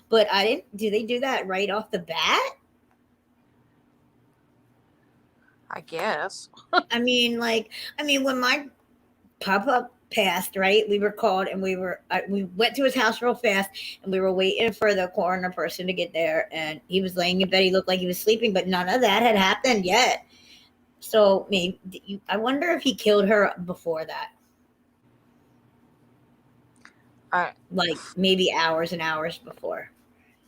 But do they do that right off the bat? I guess. I mean, when my papa passed, right, we were called and we went to his house real fast, and we were waiting for the coroner person to get there, and he was laying in bed. He looked like he was sleeping, but none of that had happened yet. So I wonder if he killed her before that. Like maybe hours and hours before,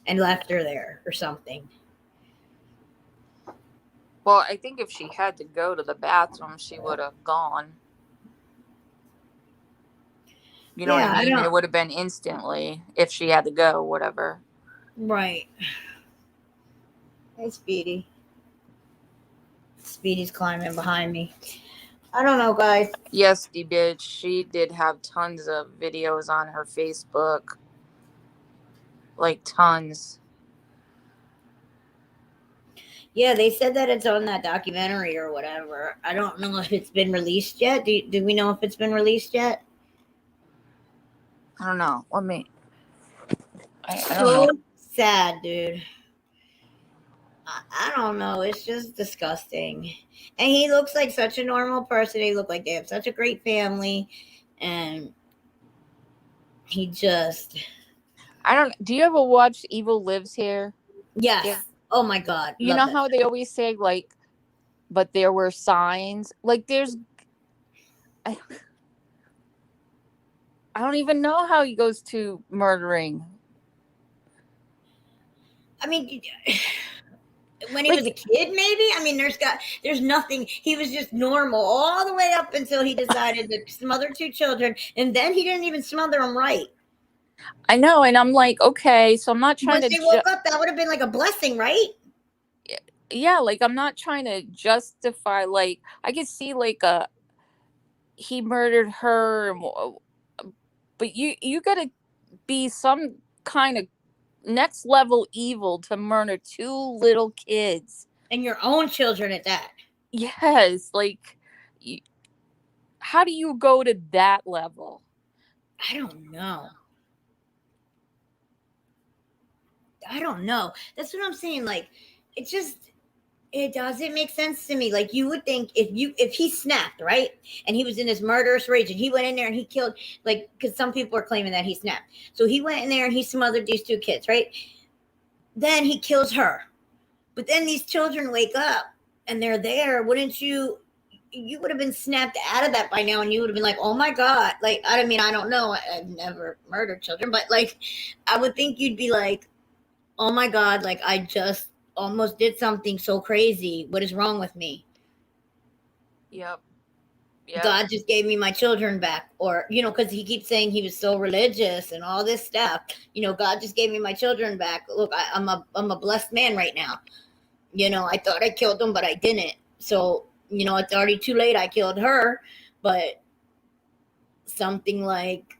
and left her there or something. Well, I think if she had to go to the bathroom, she would have gone. You know what I mean? It would have been instantly if she had to go, whatever. Right. Hey, Speedy. Speedy's climbing behind me. I don't know, guys. Yes, the bitch. She did have tons of videos on her Facebook. Like, tons. Yeah, they said that it's on that documentary or whatever. I don't know if it's been released yet. Do we know if it's been released yet? I don't know. Let me. I don't So know. sad, dude. I don't know. It's just disgusting. And he looks like such a normal person. They look like they have such a great family. And he just. I don't. Do you ever watch Evil Lives Here? Yes. Yeah. Oh my God. You know how they always say, like, but there were signs? Like, there's. I don't even know how he goes to murdering. I mean, when he was a kid, maybe. I mean, there's nothing. He was just normal all the way up until he decided to smother 2 children, and then he didn't even smother them right. I know, and I'm like, okay, so I'm not trying Once they woke up, that would have been like a blessing, right? Yeah, like, I'm not trying to justify. Like, I could see, like, he murdered her, but you gotta be some kind of next level evil to murder 2 little kids, and your own children at that. Yes, like, how do you go to that level? I don't know. That's what I'm saying. Like, it doesn't make sense to me. Like, you would think if he snapped, right, and he was in this murderous rage, and he went in there and he killed, like, because some people are claiming that he snapped. So he went in there and he smothered these 2 kids, right? Then he kills her. But then these children wake up and they're there. Wouldn't you would have been snapped out of that by now, and you would have been like, oh my God. Like, I mean, I don't know. I've never murdered children, but like, I would think you'd be like, oh my God, like, I just almost did something so crazy. What is wrong with me? Yep. God just gave me my children back. Or, because he keeps saying he was so religious and all this stuff. God just gave me my children back. Look, I'm a blessed man right now. I thought I killed them, but I didn't. So, it's already too late. I killed her, but something like,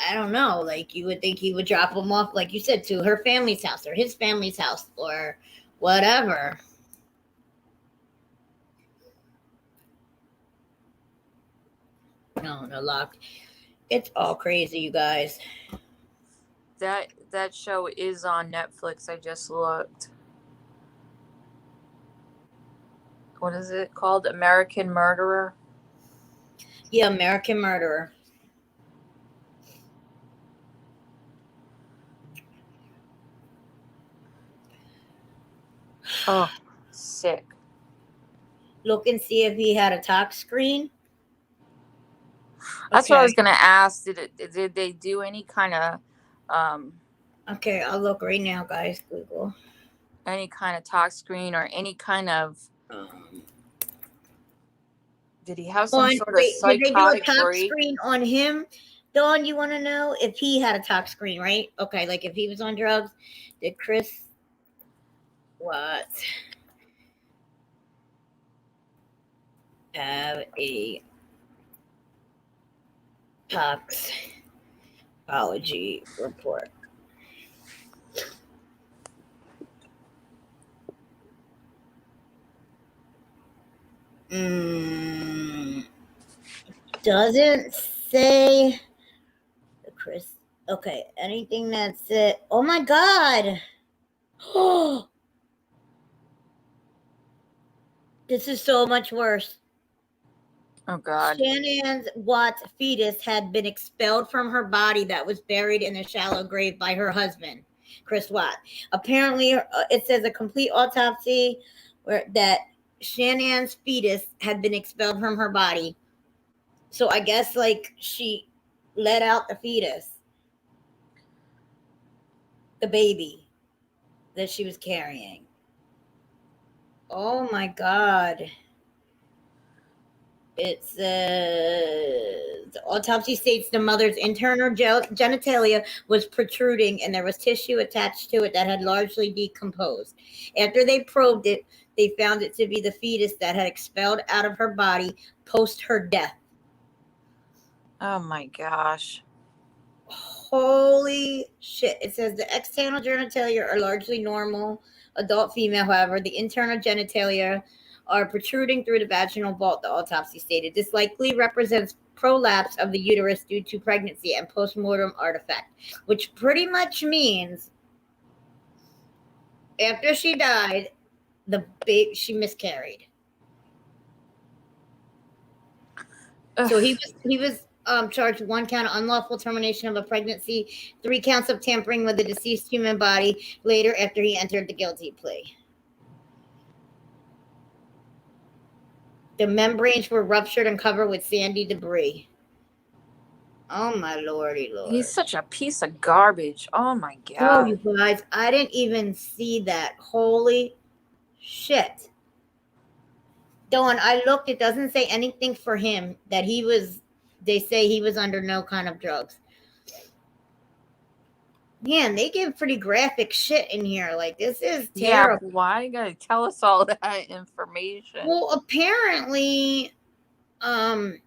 I don't know, like, you would think he would drop them off, like you said, to her family's house or his family's house or whatever. No, locked. It's all crazy, you guys. That show is on Netflix. I just looked. What is it called? American Murderer? Yeah, American Murderer. Oh, sick. Look and see if he had a talk screen. That's what I was going to ask. Did they do any kind of... Okay, I'll look right now, guys. Google. Any kind of talk screen or any kind of... did he have some sort of psychotic did they do a talk screen on him? Dawn, you want to know if he had a talk screen, right? Okay, like if he was on drugs, did Chris Watts have a toxicology report? Doesn't say Chris. Okay, anything that's it. Oh my God. Oh, this is so much worse. Oh God. Shannon Watts' fetus had been expelled from her body that was buried in a shallow grave by her husband, Chris Watts. Apparently, it says a complete autopsy that Shannon's fetus had been expelled from her body. So I guess, like, she let out the fetus, the baby that she was carrying. Oh my God. It says the autopsy states the mother's internal genitalia was protruding and there was tissue attached to it that had largely decomposed. After they probed it, they found it to be the fetus that had expelled out of her body post her death. Oh my gosh. Holy shit. It says the external genitalia are largely normal, adult female, however, the internal genitalia are protruding through the vaginal vault, the autopsy stated. This likely represents prolapse of the uterus due to pregnancy and postmortem artifact, which pretty much means after she died, she miscarried. Ugh. So he was charged with 1 count of unlawful termination of a pregnancy, 3 counts of tampering with a deceased human body later after he entered the guilty plea. The membranes were ruptured and covered with sandy debris. Oh my lordy lord. He's such a piece of garbage. Oh my God. Oh, you guys, I didn't even see that. Holy shit. Dawn, I looked, it doesn't say anything for him that they say he was under no kind of drugs. Man, they give pretty graphic shit in here. Like, this is terrible. Yeah, why you gotta tell us all that information? Well, apparently, what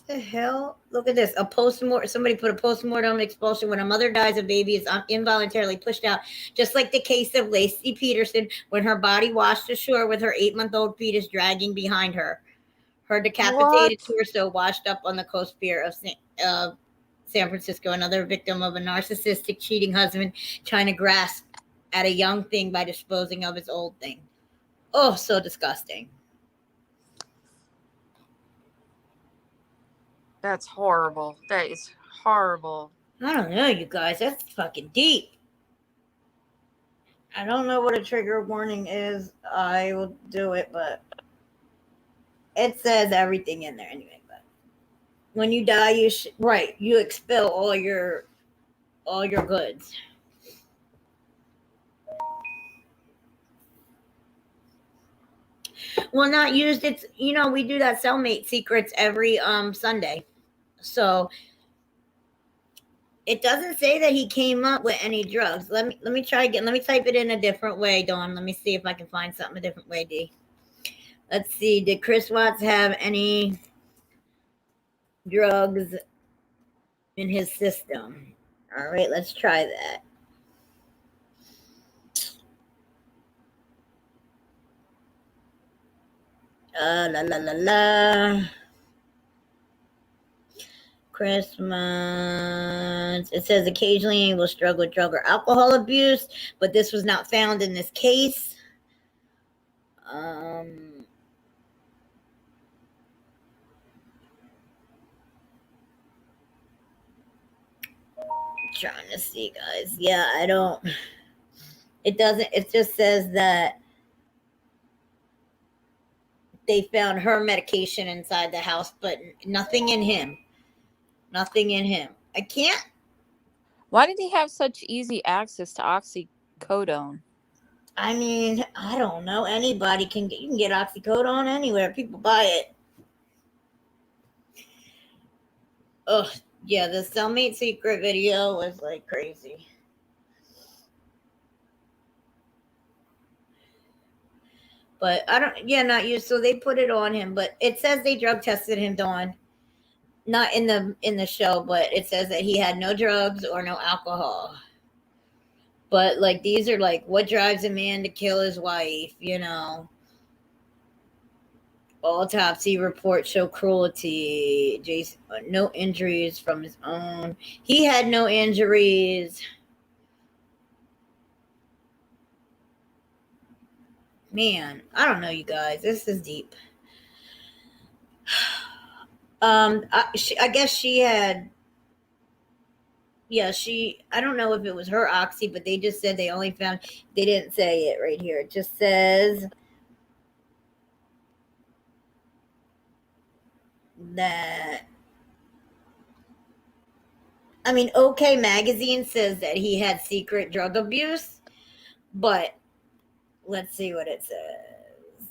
the hell? Look at this. Somebody put a postmortem expulsion when a mother dies, a baby is involuntarily pushed out, just like the case of Lacey Peterson when her body washed ashore with her 8-month-old fetus dragging behind her. Her decapitated torso washed up on the coast pier of San Francisco. Another victim of a narcissistic, cheating husband trying to grasp at a young thing by disposing of his old thing. Oh, so disgusting. That's horrible. That is horrible. I don't know, you guys. That's fucking deep. I don't know what a trigger warning is. I will do it, but it says everything in there anyway. But when you die, you expel all your goods. Well, not used. It's we do that cellmate secrets every Sunday, so it doesn't say that he came up with any drugs. Let me try again. Let me type it in a different way, Dawn. Let me see if I can find something a different way, D. Let's see. Did Chris Watts have any drugs in his system? All right, let's try that. La la la la. Christmas. It says occasionally he will struggle with drug or alcohol abuse, but this was not found in this case. Trying to see, guys. Yeah, I don't. It doesn't. It just says that they found her medication inside the house, but nothing in him. Nothing in him. I can't. Why did he have such easy access to oxycodone? I mean, I don't know. Anybody can get. You can get oxycodone anywhere. People buy it. Ugh. Yeah, the cellmate secret video was like crazy. But I don't. Yeah, not you. So they put it on him, but it says they drug tested him, Dawn. Not in the show, but it says that he had no drugs or no alcohol. But like these are like what drives a man to kill his wife, Autopsy report show cruelty. Jason, no injuries from his own. He had no injuries. Man, I don't know, you guys. This is deep. I guess she had. Yeah, I don't know if it was her oxy, but they just said they didn't say it right here. It just says that, OK Magazine says that he had secret drug abuse, But let's see what it says.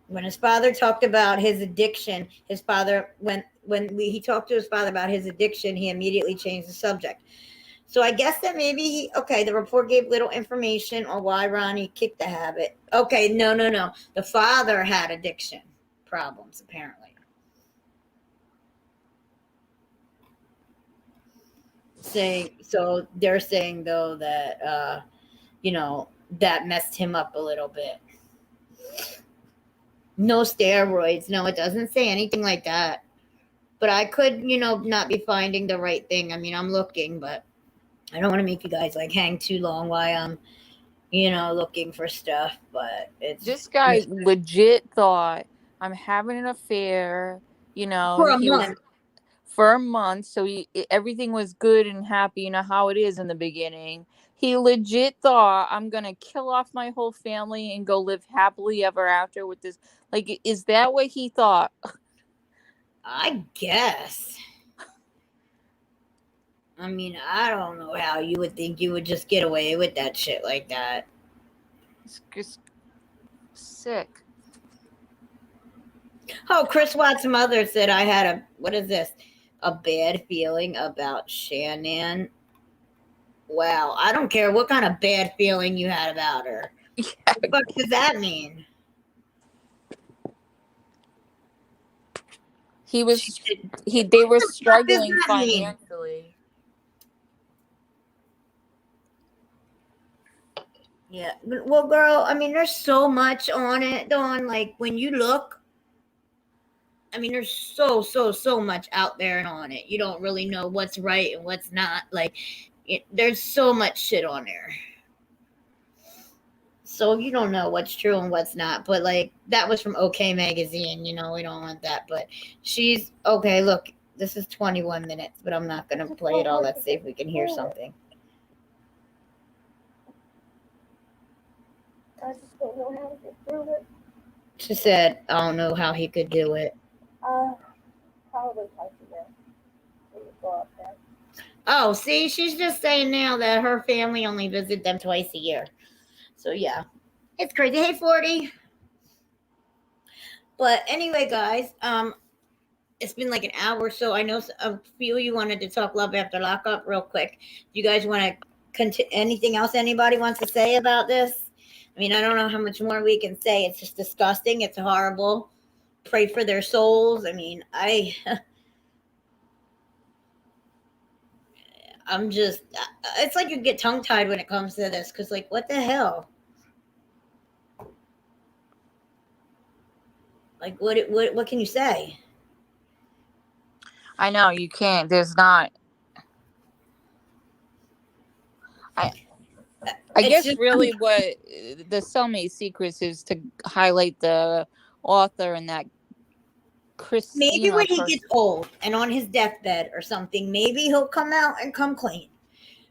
When his father talked about his addiction, his father, he talked to his father about his addiction, he immediately changed the subject. So I guess that maybe the report gave little information on why Ronnie kicked the habit. Okay, no. The father had addiction problems, apparently. So they're saying, though, that, that messed him up a little bit. No steroids. No, it doesn't say anything like that. But I could, not be finding the right thing. I mean, I'm looking, but I don't want to make you guys hang too long while I'm, looking for stuff. But this guy legit thought I'm having an affair. For a month. For a month, so everything was good and happy. You know how it is in the beginning. He legit thought I'm gonna kill off my whole family and go live happily ever after with this. Is that what he thought? I guess. I mean, I don't know how you would think you would just get away with that shit like that. It's just sick. Oh, Chris Watt's mother said I had a bad feeling about Shannon. Wow, I don't care what kind of bad feeling you had about her. Yeah. What the fuck does that mean? They were struggling financially. Yeah. Well, girl, I mean, there's so much on it, Dawn. When you look, I mean, there's so much out there and on it. You don't really know what's right and what's not. There's so much shit on there. So you don't know what's true and what's not. But that was from OK Magazine. We don't want that. But she's okay. Look, this is 21 minutes, but I'm not going to play it all. Let's see if we can hear something. I just don't know how to get through it. She said, I don't know how he could do it. Probably twice a year. We would go up there. Oh, see, she's just saying now that her family only visit them twice a year. So, yeah, it's crazy. Hey, 40. But anyway, guys, it's been an hour or so. I know a few of you wanted to talk love after lockup real quick. Do you guys want to continue? Anything else anybody wants to say about this? I mean, I don't know how much more we can say. It's just disgusting. It's horrible. Pray for their souls. I mean, I'm just, it's like you get tongue-tied when it comes to this. Because, what the hell? What can you say? I know, you can't. There's not. I guess really what the Cellmate Secrets is to highlight the author and that Krista. Maybe when he gets old and on his deathbed or something, maybe he'll come out and come clean.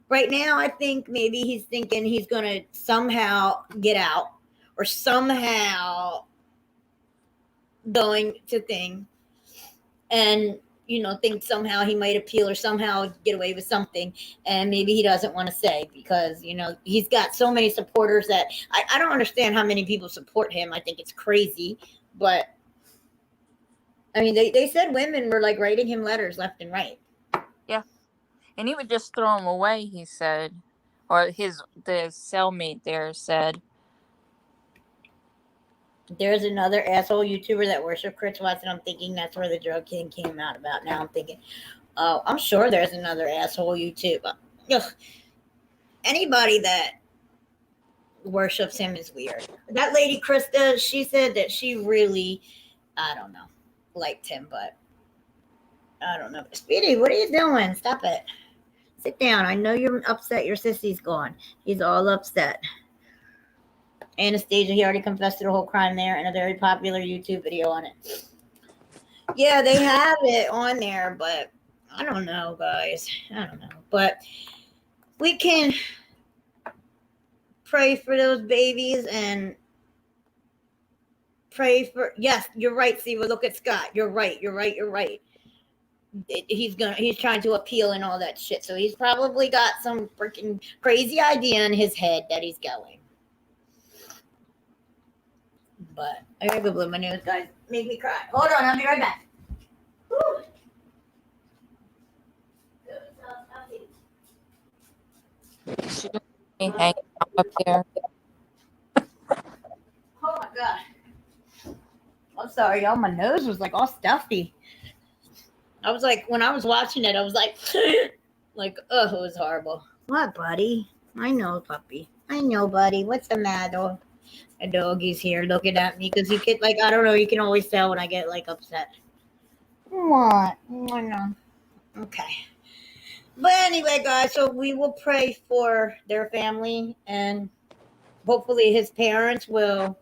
Right now, I think maybe he's thinking he's going to somehow get out or somehow going to thing and think somehow he might appeal or somehow get away with something, and maybe he doesn't want to say because he's got so many supporters that I don't understand how many people support him. I think it's crazy, but I mean they said women were writing him letters left and right. Yeah, and he would just throw them away, he said, or the cellmate there said. There's another asshole YouTuber that worships Chris Watson. I'm thinking that's where the drug king came out about. Now I'm thinking, oh, I'm sure there's another asshole YouTuber. Ugh. Anybody that worships him is weird. That lady Krista, she said that she really, I don't know, liked him, but I don't know. Speedy, what are you doing? Stop it. Sit down. I know you're upset your sissy's gone. He's all upset. Anastasia, he already confessed to the whole crime there in a very popular YouTube video on it. Yeah, they have it on there, but I don't know, guys. I don't know. But we can pray for those babies and pray for, yes, you're right, Siva. Look at Scott. You're right. he's trying to appeal and all that shit. So he's probably got some freaking crazy idea in his head that he's going. But I gotta go blow my nose, guys. Make me cry. Hold on, I'll be right back. Whew. She was hanging out up here. Oh my god. I'm sorry, y'all. My nose was like all stuffy. I was like, when I was watching it, I was like, oh, it was horrible. What, buddy? I know, puppy. I know, buddy. What's the matter? A doggy's here looking at me because you get like, I don't know, you can always tell when I get like upset. What? I know. Okay. But anyway, guys, so we will pray for their family, and hopefully his parents will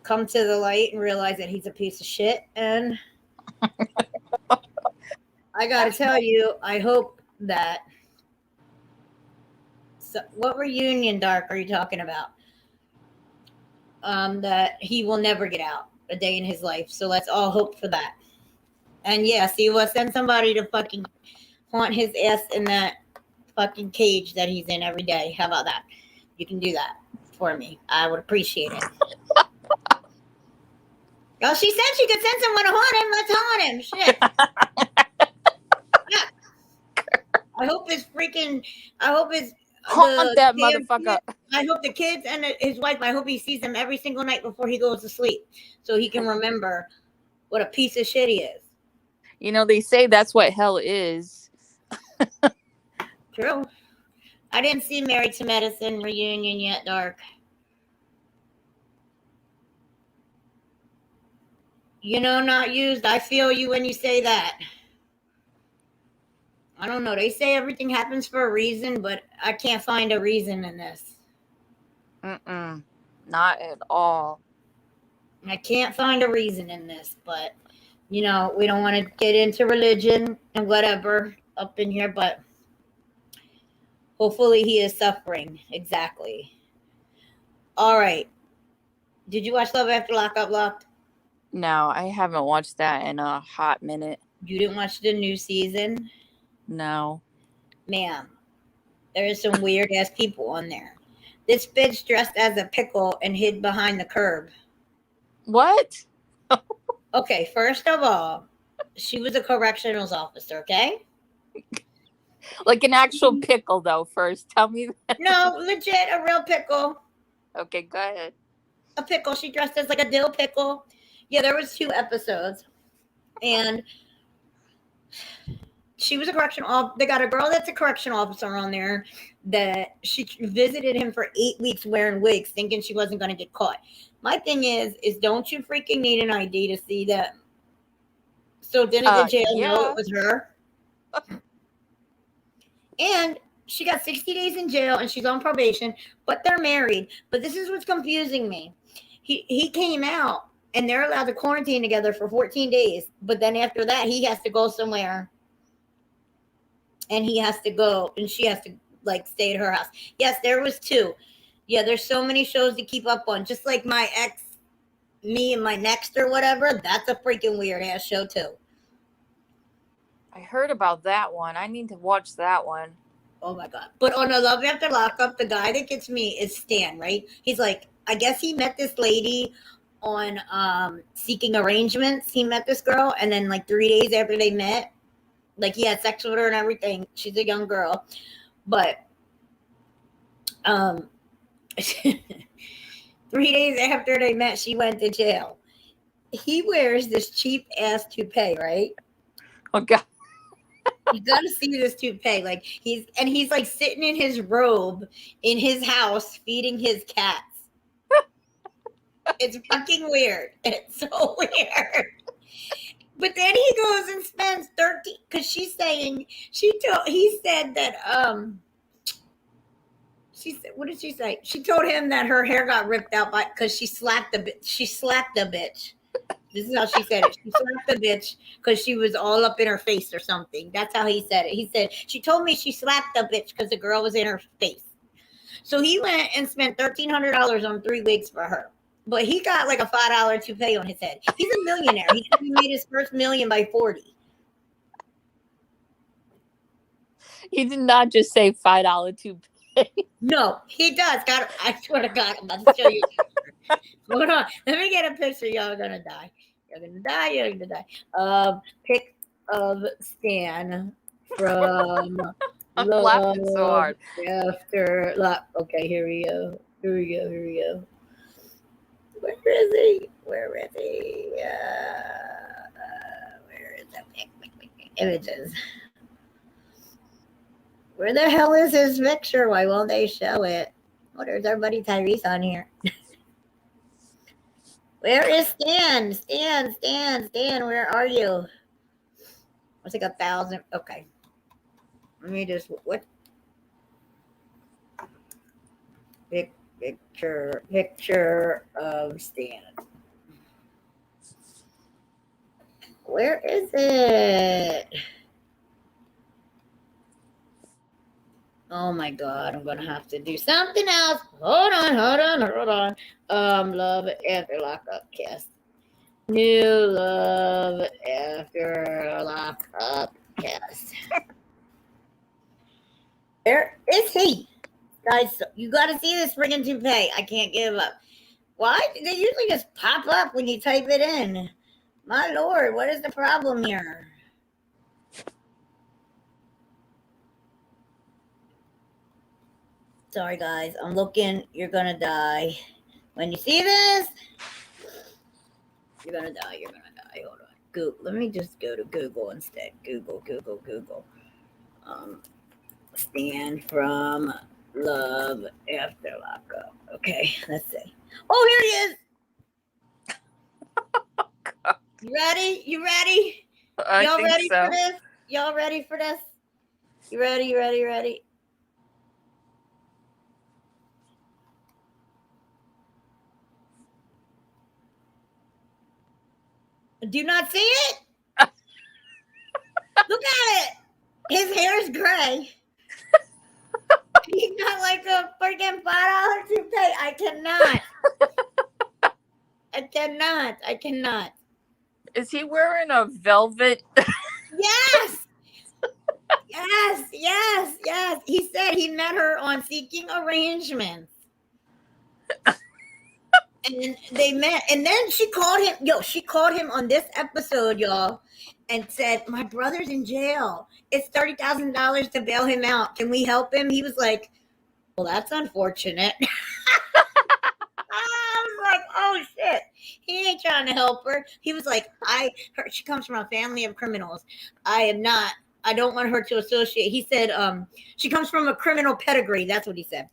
come to the light and realize that he's a piece of shit. And I gotta tell you, I hope that. So, what reunion, Dark, are you talking about? That he will never get out a day in his life. So let's all hope for that. And yeah, see, we'll send somebody to fucking haunt his ass in that fucking cage that he's in every day. How about that? You can do that for me. I would appreciate it. Oh, she said she could send someone to haunt him. Let's haunt him. Shit. Yeah. I hope his Haunt that motherfucker. I hope the kids and his wife, I hope he sees them every single night before he goes to sleep so he can remember what a piece of shit he is. You know, they say that's what hell is. True. I didn't see Married to Medicine reunion yet, Dark. You know, not used. I feel you when you say that. I don't know. They say everything happens for a reason, but I can't find a reason in this. Not at all. I can't find a reason in this, but, you know, we don't want to get into religion and whatever up in here, but hopefully he is suffering. Exactly. All right. Did you watch Love After Lockup Locked? No, I haven't watched that in a hot minute. You didn't watch the new season? No. Ma'am, there is some weird ass people on there. This bitch dressed as a pickle and hid behind the curb. What? Okay, first of all, she was a correctionals officer, okay? Like an actual pickle, though, first. Tell me that. No, legit, a real pickle. Okay, go ahead. A pickle. She dressed as like a dill pickle. Yeah, there was 2 episodes. And she was a correctional officer. They got a girl that's a correctional officer on there that she visited him for 8 weeks wearing wigs, thinking she wasn't going to get caught. My thing is don't you freaking need an ID to see them? So didn't the jail know it was her? And she got 60 days in jail and she's on probation, but they're married. But this is what's confusing me. He came out and they're allowed to quarantine together for 14 days. But then after that, he has to go somewhere. And he has to go and she has to like stay at her house. Yes, there was 2. Yeah, there's so many shows to keep up on. Just like My Ex, Me and My Next or whatever. That's a freaking weird ass show too. I heard about that one. I need to watch that one. Oh my God. But on the Love After Lockup, the guy that gets me is Stan, right? He's like, I guess he met this lady on Seeking Arrangements. He met this girl, and then like 3 days after they met, like he had sex with her and everything. She's a young girl. But 3 days after they met, she went to jail. He wears this cheap ass toupee, right? Oh God. You gotta see this toupee. Like he's like sitting in his robe in his house feeding his cats. It's fucking weird. It's so weird. But then he goes and spends 13 because she's saying he said that she said, what did she say? She told him that her hair got ripped out because she slapped the bitch. This is how she said it. She slapped the bitch because she was all up in her face or something. That's how he said it. He said, she told me she slapped the bitch because the girl was in her face. So he went and spent $1,300 on 3 wigs for her. But he got like a $5 toupee on his head. He's a millionaire. He made his first million by 40. He did not just say $5 toupee. No, he does. God, I swear to God, I'm about to show you. Hold on. Let me get a picture. Y'all are gonna die. You're gonna die. You're gonna die. Pic of Stan from I'm laughing so hard. After Love. Okay, here we go. Here we go. Here we go. Where is he? Where is he? Where is that images? Where the hell is his picture? Why won't they show it? Oh, there's our buddy Tyrese on here. Where is Stan? Stan, where are you? It's like 1,000. Okay. Let me just, what? Picture of Stan. Where is it? Oh my God, I'm gonna have to do something else. Hold on. Love After Lockup cast. New Love After Lockup cast. Where is he? Guys, you gotta see this friggin' toupee. I can't give up. Why? They usually just pop up when you type it in. My Lord, what is the problem here? Sorry, guys. I'm looking. You're gonna die. When you see this, you're gonna die. Hold on. Google. Let me just go to Google instead. Google. Stan from Love After Lockup. Okay, let's see. Oh, here he is. You ready? Y'all ready for this? Y'all ready for this? You ready? Do you not see it? Look at it. His hair is gray. He's got like a freaking $5 toupee. I cannot. Is he wearing a velvet? Yes. He said he met her on Seeking Arrangements. And they met, and then she called him on this episode, y'all, and said, my brother's in jail. It's $30,000 to bail him out. Can we help him? He was like, well, that's unfortunate. I was like, oh shit. He ain't trying to help her. He was like, she comes from a family of criminals. I don't want her to associate. He said, she comes from a criminal pedigree. That's what he said.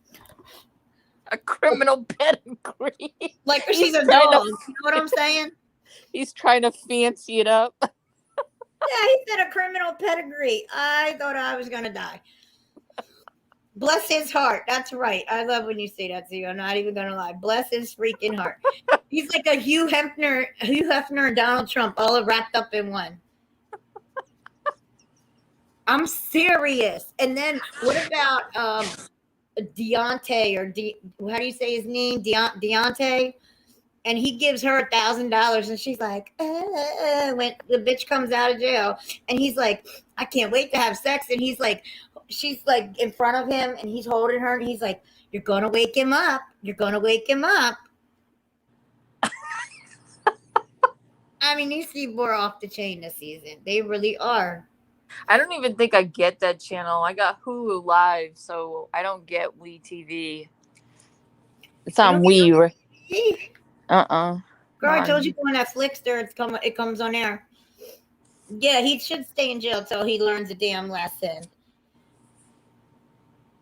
A criminal pedigree. Like she's a dog. You know what I'm saying? He's trying to fancy it up. Yeah, he said a criminal pedigree. I thought I was going to die. Bless his heart. That's right. I love when you say that, so I'm not even going to lie. Bless his freaking heart. He's like a Hugh Hefner and Donald Trump all wrapped up in one. I'm serious. And then what about Deontay how do you say his name? Deontay? And he gives her $1,000 and she's like, when the bitch comes out of jail. And he's like, I can't wait to have sex. And he's like, she's like in front of him and he's holding her and he's like, you're going to wake him up. I mean, these people are off the chain this season. They really are. I don't even think I get that channel. I got Hulu Live, so I don't get WeTV. It's on Wii, right? Girl, I told you on Netflix there it comes on air. Yeah, he should stay in jail till he learns a damn lesson.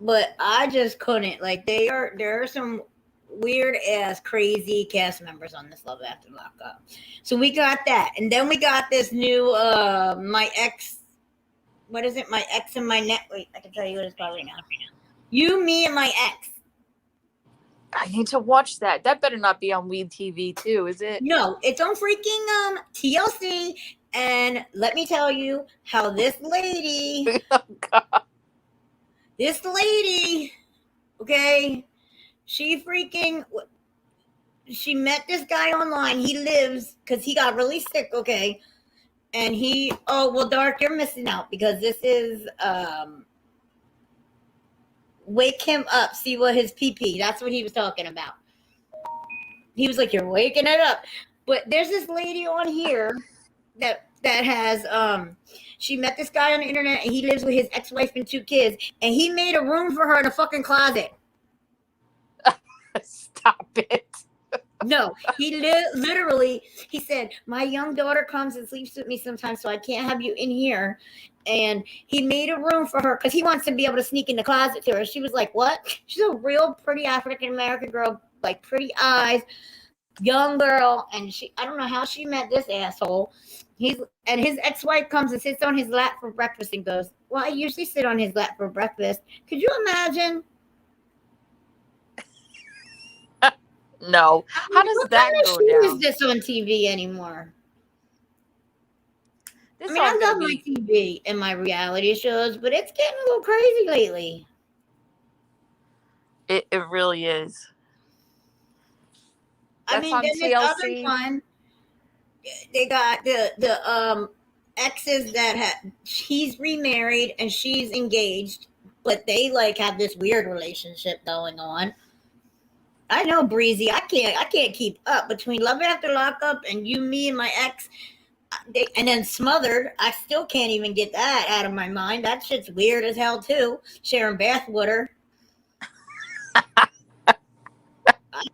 But I just couldn't. Like there are some weird ass crazy cast members on this Love After Lockup. So we got that. And then we got this new my ex. What is it? My ex and my net. Wait, I can tell you what it's called right now. You, Me, and My Ex. I need to watch that. That better not be on WeTV too, is it? No, it's on freaking TLC. And let me tell you how this lady, okay, she met this guy online. He lives because he got really sick, okay. And Dark, you're missing out because this is wake him up, see what his pee. That's what he was talking about. He was like, you're waking it up. But there's this lady on here that has she met this guy on the internet, and he lives with his ex-wife and 2 kids, and he made a room for her in a fucking closet. Stop it. No, he literally, he said, my young daughter comes and sleeps with me sometimes, so I can't have you in here. And he made a room for her because he wants to be able to sneak in the closet to her. She was like, what? She's a real pretty African-American girl, like pretty eyes, young girl. And I don't know how she met this asshole. And his ex-wife comes and sits on his lap for breakfast and goes, well, I usually sit on his lap for breakfast. Could you imagine? No. How does that go down? Who is this on TV anymore? I love my TV and my reality shows, but it's getting a little crazy lately. It really is. Then this other one, they got the exes that he's remarried and she's engaged, but they like have this weird relationship going on. I know, Breezy. I can't keep up between Love After Lockup and You, Me, and My Ex. And then Smothered, I still can't even get that out of my mind. That shit's weird as hell too. Sharing bathwater. I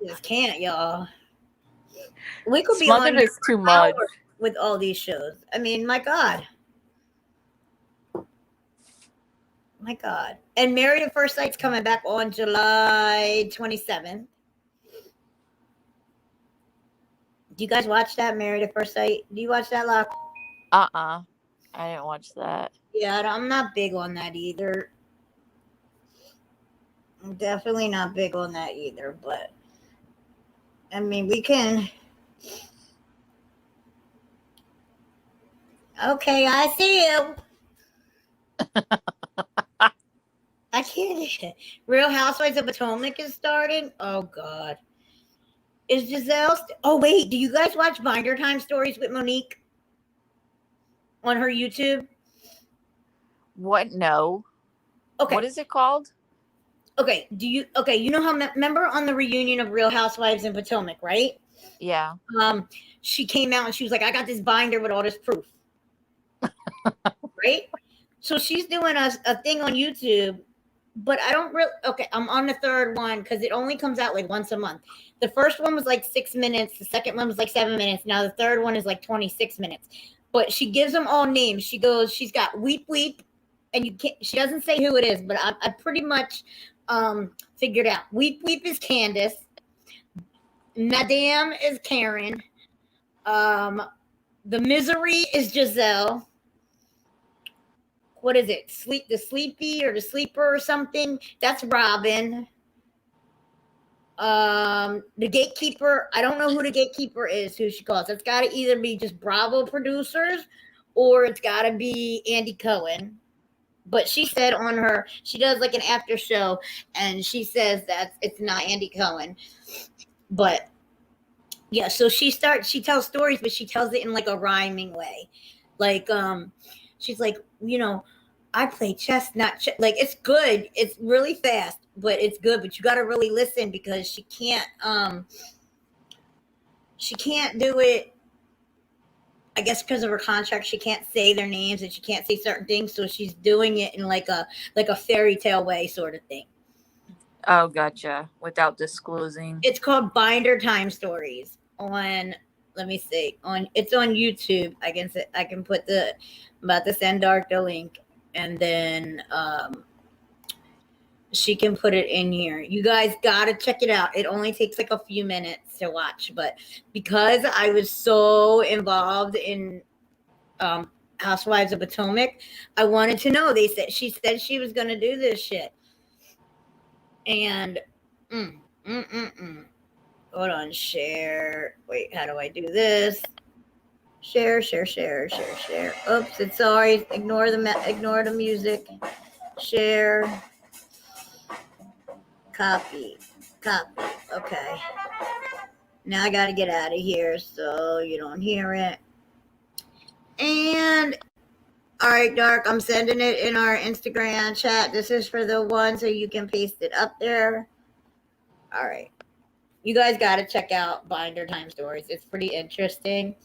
just can't, y'all. We could be Smothered is too much with all these shows. I mean, my God. My God. And Married at First Sight's coming back on July 27th. Do you guys watch that, Married at First Sight? Do you watch that, Locke? I didn't watch that. Yeah, I'm not big on that either. I'm definitely not big on that either, but I mean, we can. Okay, I see you. I can't. Real Housewives of Potomac is starting. Oh, God. Is Giselle? Oh, wait. Do you guys watch Binder Time Stories with Monique on her YouTube? What? No. Okay. What is it called? Okay. You know how, remember on the reunion of Real Housewives in Potomac, right? Yeah. She came out and she was like, I got this binder with all this proof. Right? So she's doing a thing on YouTube, but I don't really, okay, I'm on the third one because it only comes out like once a month. The first one was like 6 minutes. The second one was like 7 minutes. Now the third one is like 26 minutes. But she gives them all names. She goes, she's got Weep Weep, and she doesn't say who it is, but I pretty much figured out. Weep Weep is Candace. Madame is Karen. The Misery is Giselle. What is it? The Sleepy or the Sleeper or something? That's Robin. The Gatekeeper, I don't know who the Gatekeeper is, who she calls. It's got to either be just Bravo producers or it's got to be Andy Cohen. But she said on her, she does like an after show, and she says that it's not Andy Cohen. But yeah, so she tells stories, but she tells it in like a rhyming way. Like, she's like, you know, I play chess, not chess. Like, it's good. It's really fast, but it's good. But you got to really listen because she can't do it. I guess because of her contract, she can't say their names and she can't say certain things. So she's doing it in like a fairy tale way sort of thing. Oh, gotcha. Without disclosing. It's called Binder Time Stories on, let me see, it's on YouTube. I can put I'm about to send Dark the link, and then she can put it in here. You guys gotta check it out. It only takes like a few minutes to watch, but because I was so involved in Housewives of Potomac, I wanted to know. She said she was gonna do this shit, and hold on, share. Wait, how do I do this? Share. Oops, it's sorry. Ignore the music. Share. Copy. Okay. Now I got to get out of here so you don't hear it. And All right, Dark. I'm sending it in our Instagram chat. This is for the one, so you can paste it up there. All right. You guys got to check out Binder Time Stories. It's pretty interesting.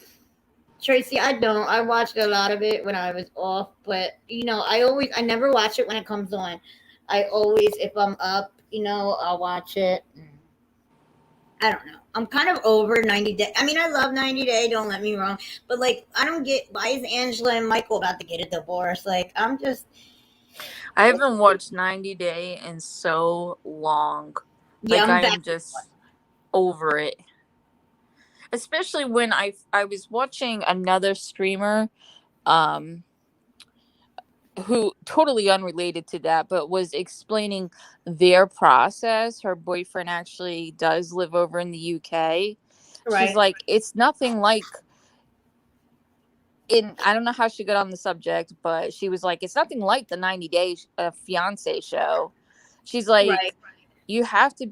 Tracy, I don't. I watched a lot of it when I was off, but I never watch it when it comes on. I always, if I'm up, I'll watch it. I don't know. I'm kind of over 90 Day. I mean, I love 90 Day, don't let me wrong. But, like, I don't get, why is Angela and Michael about to get a divorce? Like, I haven't watched 90 Day in so long. Yeah, like, I am just over it. Especially when I was watching another streamer, who totally unrelated to that, but was explaining their process. Her boyfriend actually does live over in the UK. Right. She's like, it's nothing like I don't know how she got on the subject, but she was like, it's nothing like the 90 Day Fiancé show. She's like, you have to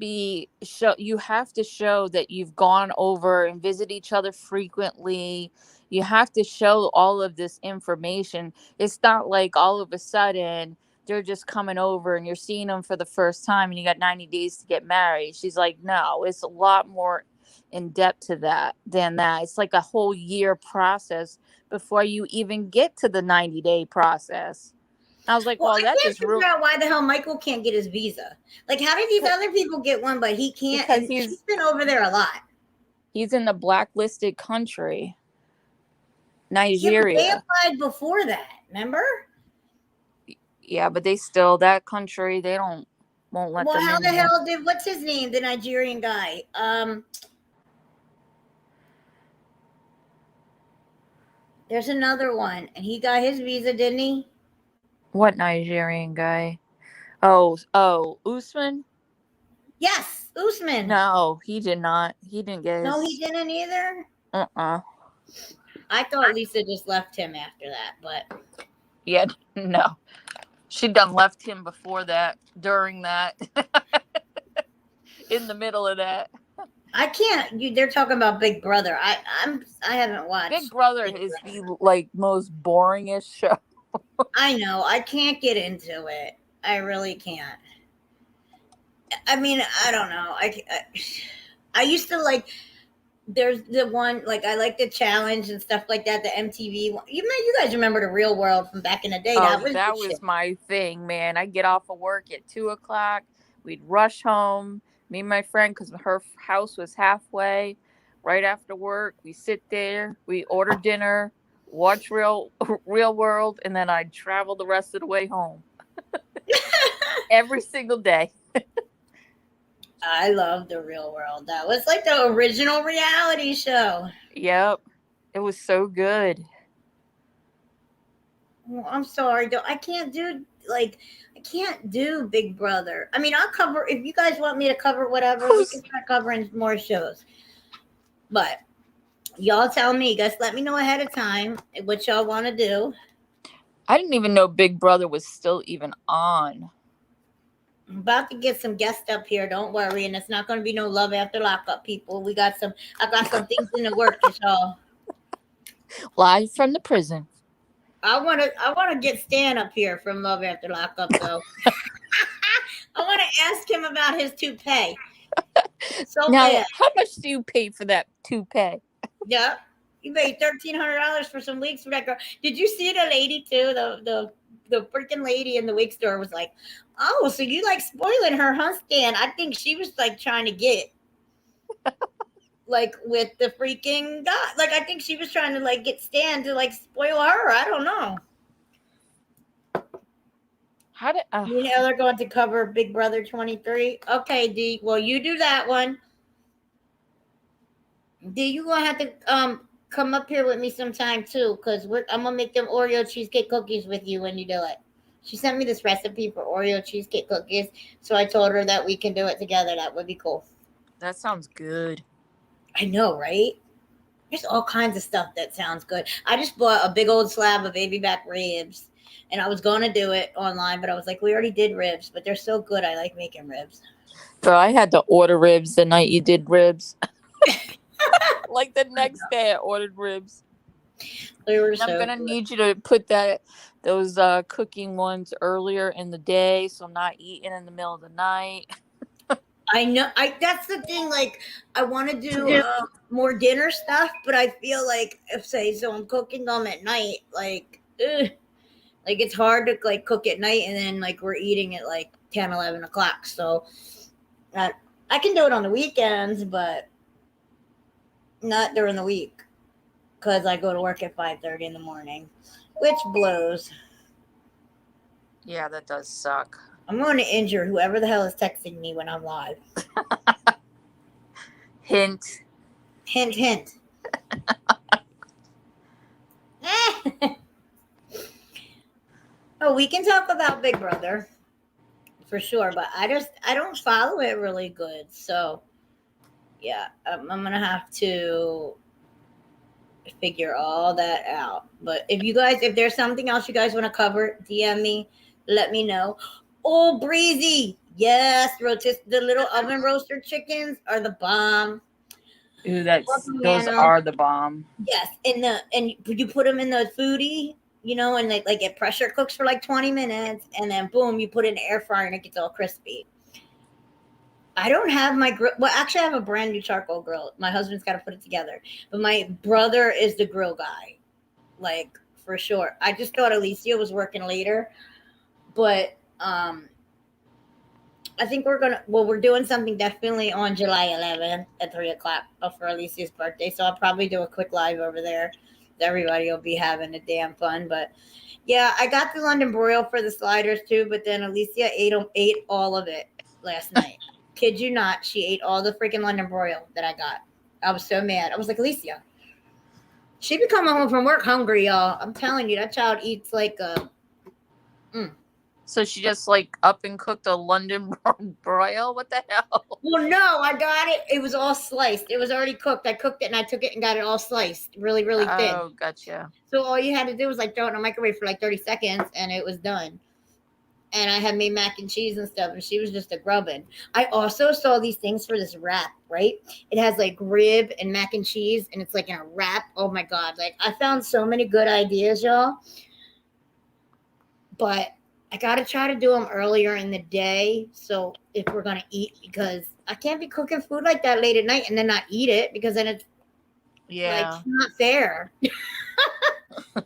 show that you've gone over and visit each other frequently. You have to show all of this information. It's not like all of a sudden they're just coming over and you're seeing them for the first time and you got 90 days to get married. She's like, no, it's a lot more in depth to that than that. It's like a whole year process before you even get to the 90-day process. I was like, well, I can't figure out why the hell Michael can't get his visa. Like, how did these other people get one, but he can't? Because he's been over there a lot. He's in the blacklisted country, Nigeria. Yeah, but they applied before that, remember? Yeah, but that country, they won't let them in. Well, how the hell what's his name, the Nigerian guy? There's another one, and he got his visa, didn't he? What Nigerian guy? Oh, Usman? Yes, Usman. No, he did not. He didn't get his... No, he didn't either? I thought Lisa just left him after that, but... Yeah, no. She done left him before that, during that, in the middle of that. I can't. They're talking about Big Brother. I haven't watched. Big Brother is the most boringest show. I know. I can't get into it. I really can't. I mean, I don't know. I used to like. There's the one I like the challenge and stuff like that. The MTV one. You guys remember the Real World from back in the day? That was my thing, man. I get off of work at 2:00. We'd rush home. Me and my friend, because her house was halfway. Right after work, we sit there. We order dinner. Watch Real World, and then I'd travel the rest of the way home. Every single day. I love the Real World. That was like the original reality show. Yep. It was so good. Well, I'm sorry, though. I can't do Big Brother. I mean, I'll cover, if you guys want me to cover whatever, we can start covering more shows. But y'all tell me, you guys let me know ahead of time what y'all want to do. I didn't even know Big Brother was still even on. I'm about to get some guests up here, don't worry, and it's not going to be no Love After Lockup, people. I got some things in the works, y'all. Live from the prison. I want to get Stan up here from Love After Lockup, though. I want to ask him about his toupee. So now, bad. How much do you pay for that toupee? Yeah, you paid $1,300 for some wigs for that girl. Did you see the lady too? The freaking lady in the wig store was like, "Oh, so you like spoiling her, huh, Stan?" I think she was like trying to get with the freaking guy. I think she was trying to get Stan to spoil her. I don't know. How did they're going to cover Big Brother 23? Okay, D. Well, you do that one. D, you gonna have to come up here with me sometime too, because I'm gonna make them Oreo cheesecake cookies with you when you do it. She sent me this recipe for Oreo cheesecake cookies, so I told her that we can do it together. That would be cool. That sounds good. I know, right? There's all kinds of stuff that sounds good. I just bought a big old slab of baby back ribs, and I was going to do it online, but I was like, we already did ribs, but they're so good. I like making ribs. So I had to order ribs the night you did ribs. The next day I ordered ribs. They were I'm so gonna good. need you to put those cooking ones earlier in the day, so I'm not eating in the middle of the night. I know. That's the thing. Like, I want to do more dinner stuff, but I feel like if I'm cooking them at night, like, ugh, like it's hard to like cook at night, and then like we're eating at like 10, 11 o'clock. So, I can do it on the weekends, but not during the week because I go to work at 5:30 in the morning, which blows. Yeah, that does suck. I'm going to injure whoever the hell is texting me when I'm live. Hint. Hint, hint. Oh, we can talk about Big Brother for sure, but I don't follow it really good. So, yeah, I'm going to have to figure all that out. But if there's something else you guys want to cover, DM me, let me know. Oh, Breezy. Yes, the little oven roaster chickens are the bomb. Ooh, those are the bomb. Yes, and you put them in the foodie, and they like it pressure cooks for like 20 minutes, and then boom, you put it in the air fryer and it gets all crispy. I don't have my grill. Well, actually, I have a brand new charcoal grill. My husband's got to put it together, but my brother is the grill guy, like for sure. I just thought Alicia was working later, but I think we're doing something definitely on July 11th at 3:00 for Alicia's birthday. So I'll probably do a quick live over there. Everybody will be having a damn fun. But yeah, I got the London broil for the sliders too, but then Alicia ate all of it last night. Kid you not, she ate all the freaking London broil that I got. I was so mad. I was like, Alicia, she be coming home from work hungry, y'all. I'm telling you, that child eats like a So she just like up and cooked a London broil? What the hell? Well, no, I got it. It was all sliced. It was already cooked. I cooked it and I took it and got it all sliced, really, really thin. Oh, gotcha. So all you had to do was like throw it in the microwave for like 30 seconds and it was done. And I had made mac and cheese and stuff, and she was just a grubbing. I also saw these things for this wrap, right? It has like rib and mac and cheese, and it's like in a wrap. Oh my God. Like I found so many good ideas, y'all. But I got to try to do them earlier in the day. So if we're going to eat, because I can't be cooking food like that late at night and then not eat it, because then it's like not fair. Not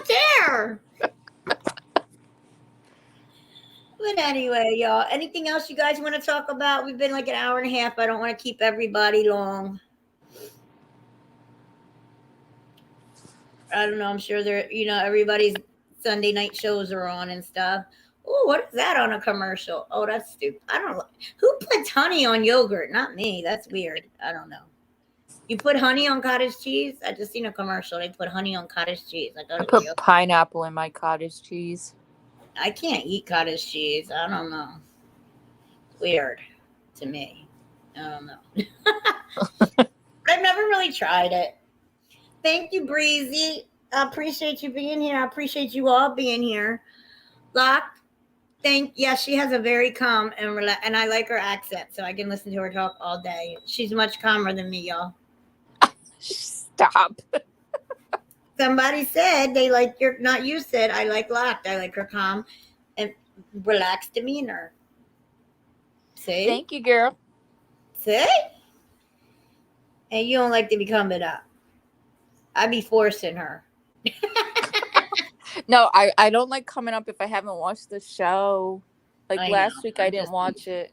fair. But anyway, y'all, anything else you guys want to talk about? We've been like an hour and a half. I don't want to keep everybody long. I don't know. I'm sure everybody's Sunday night shows are on and stuff. Oh, what is that on a commercial? Oh, that's stupid. I don't know. Who puts honey on yogurt? Not me. That's weird. I don't know. You put honey on cottage cheese? I just seen a commercial. They put honey on cottage cheese. I put pineapple in my cottage cheese. I can't eat cottage cheese. I don't know. Weird to me. I don't know. I've never really tried it. Thank you, Breezy. I appreciate you being here. I appreciate you all being here. Locke, she has a very calm and I like her accent, so I can listen to her talk all day. She's much calmer than me, y'all. Stop. Somebody said they like not you said, I like Locke. I like her calm and relaxed demeanor. See? Thank you, girl. See? And you don't like to be coming up. I be forcing her. No, I don't like coming up if I haven't watched the show. Like last week, I didn't watch it.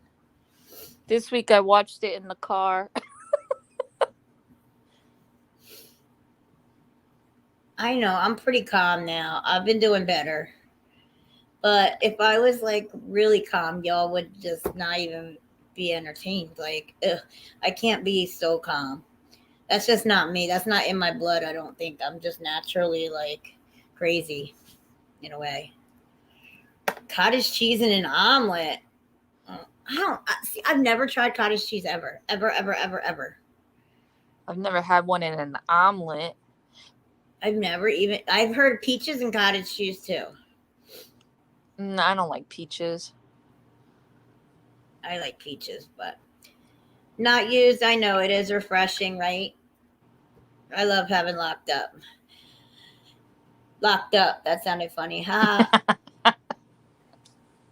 This week, I watched it in the car. I know. I'm pretty calm now. I've been doing better. But if I was like really calm, y'all would just not even be entertained. Like, I can't be so calm. That's just not me. That's not in my blood, I don't think. I'm just naturally like crazy in a way. Cottage cheese and an omelet. I've never tried cottage cheese ever. Ever. I've never had one in an omelet. I've heard peaches and cottage cheese too. No, I don't like peaches. I like peaches, but not used. I know it is refreshing, right? I love having locked up. Locked up. That sounded funny. Ha.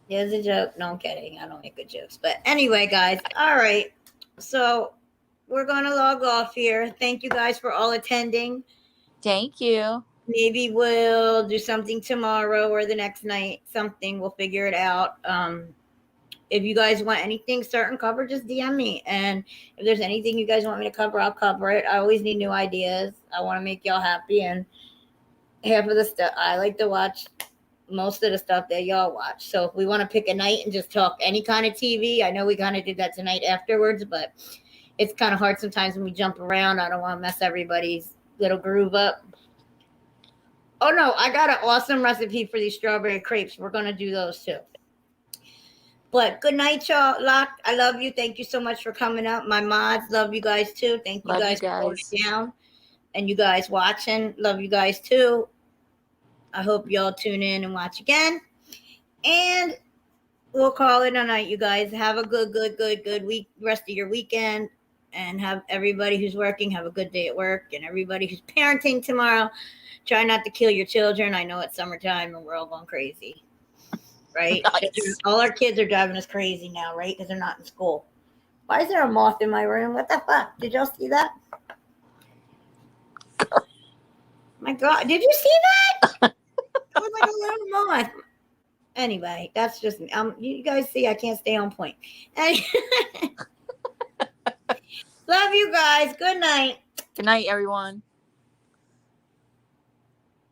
It was a joke. No, I'm kidding. I don't make good jokes. But anyway, guys. All right. So we're going to log off here. Thank you guys for all attending. Thank you. Maybe we'll do something tomorrow or the next night. Something. We'll figure it out. If you guys want anything certain covered, just DM me. And if there's anything you guys want me to cover, I'll cover it. I always need new ideas. I want to make y'all happy. And half of the stuff, I like to watch most of the stuff that y'all watch. So if we want to pick a night and just talk any kind of TV, I know we kind of did that tonight afterwards, but it's kind of hard sometimes when we jump around. I don't want to mess everybody's little groove up. Oh, no, I got an awesome recipe for these strawberry crepes. We're going to do those too. But good night, y'all. Lock, I love you. Thank you so much for coming out. My mods, love you guys too. Thank you guys for holding down. And you guys watching, love you guys too. I hope y'all tune in and watch again. And we'll call it a night, you guys. Have a good week, rest of your weekend. And have everybody who's working, have a good day at work. And everybody who's parenting tomorrow, try not to kill your children. I know it's summertime and we're all going crazy. Right? Nice. All our kids are driving us crazy now, right? Because they're not in school. Why is there a moth in my room? What the fuck? Did y'all see that? My God, did you see that? It was like a little moth. Anyway, that's just me. You guys see, I can't stay on point. Love you guys. Good night. Good night, everyone.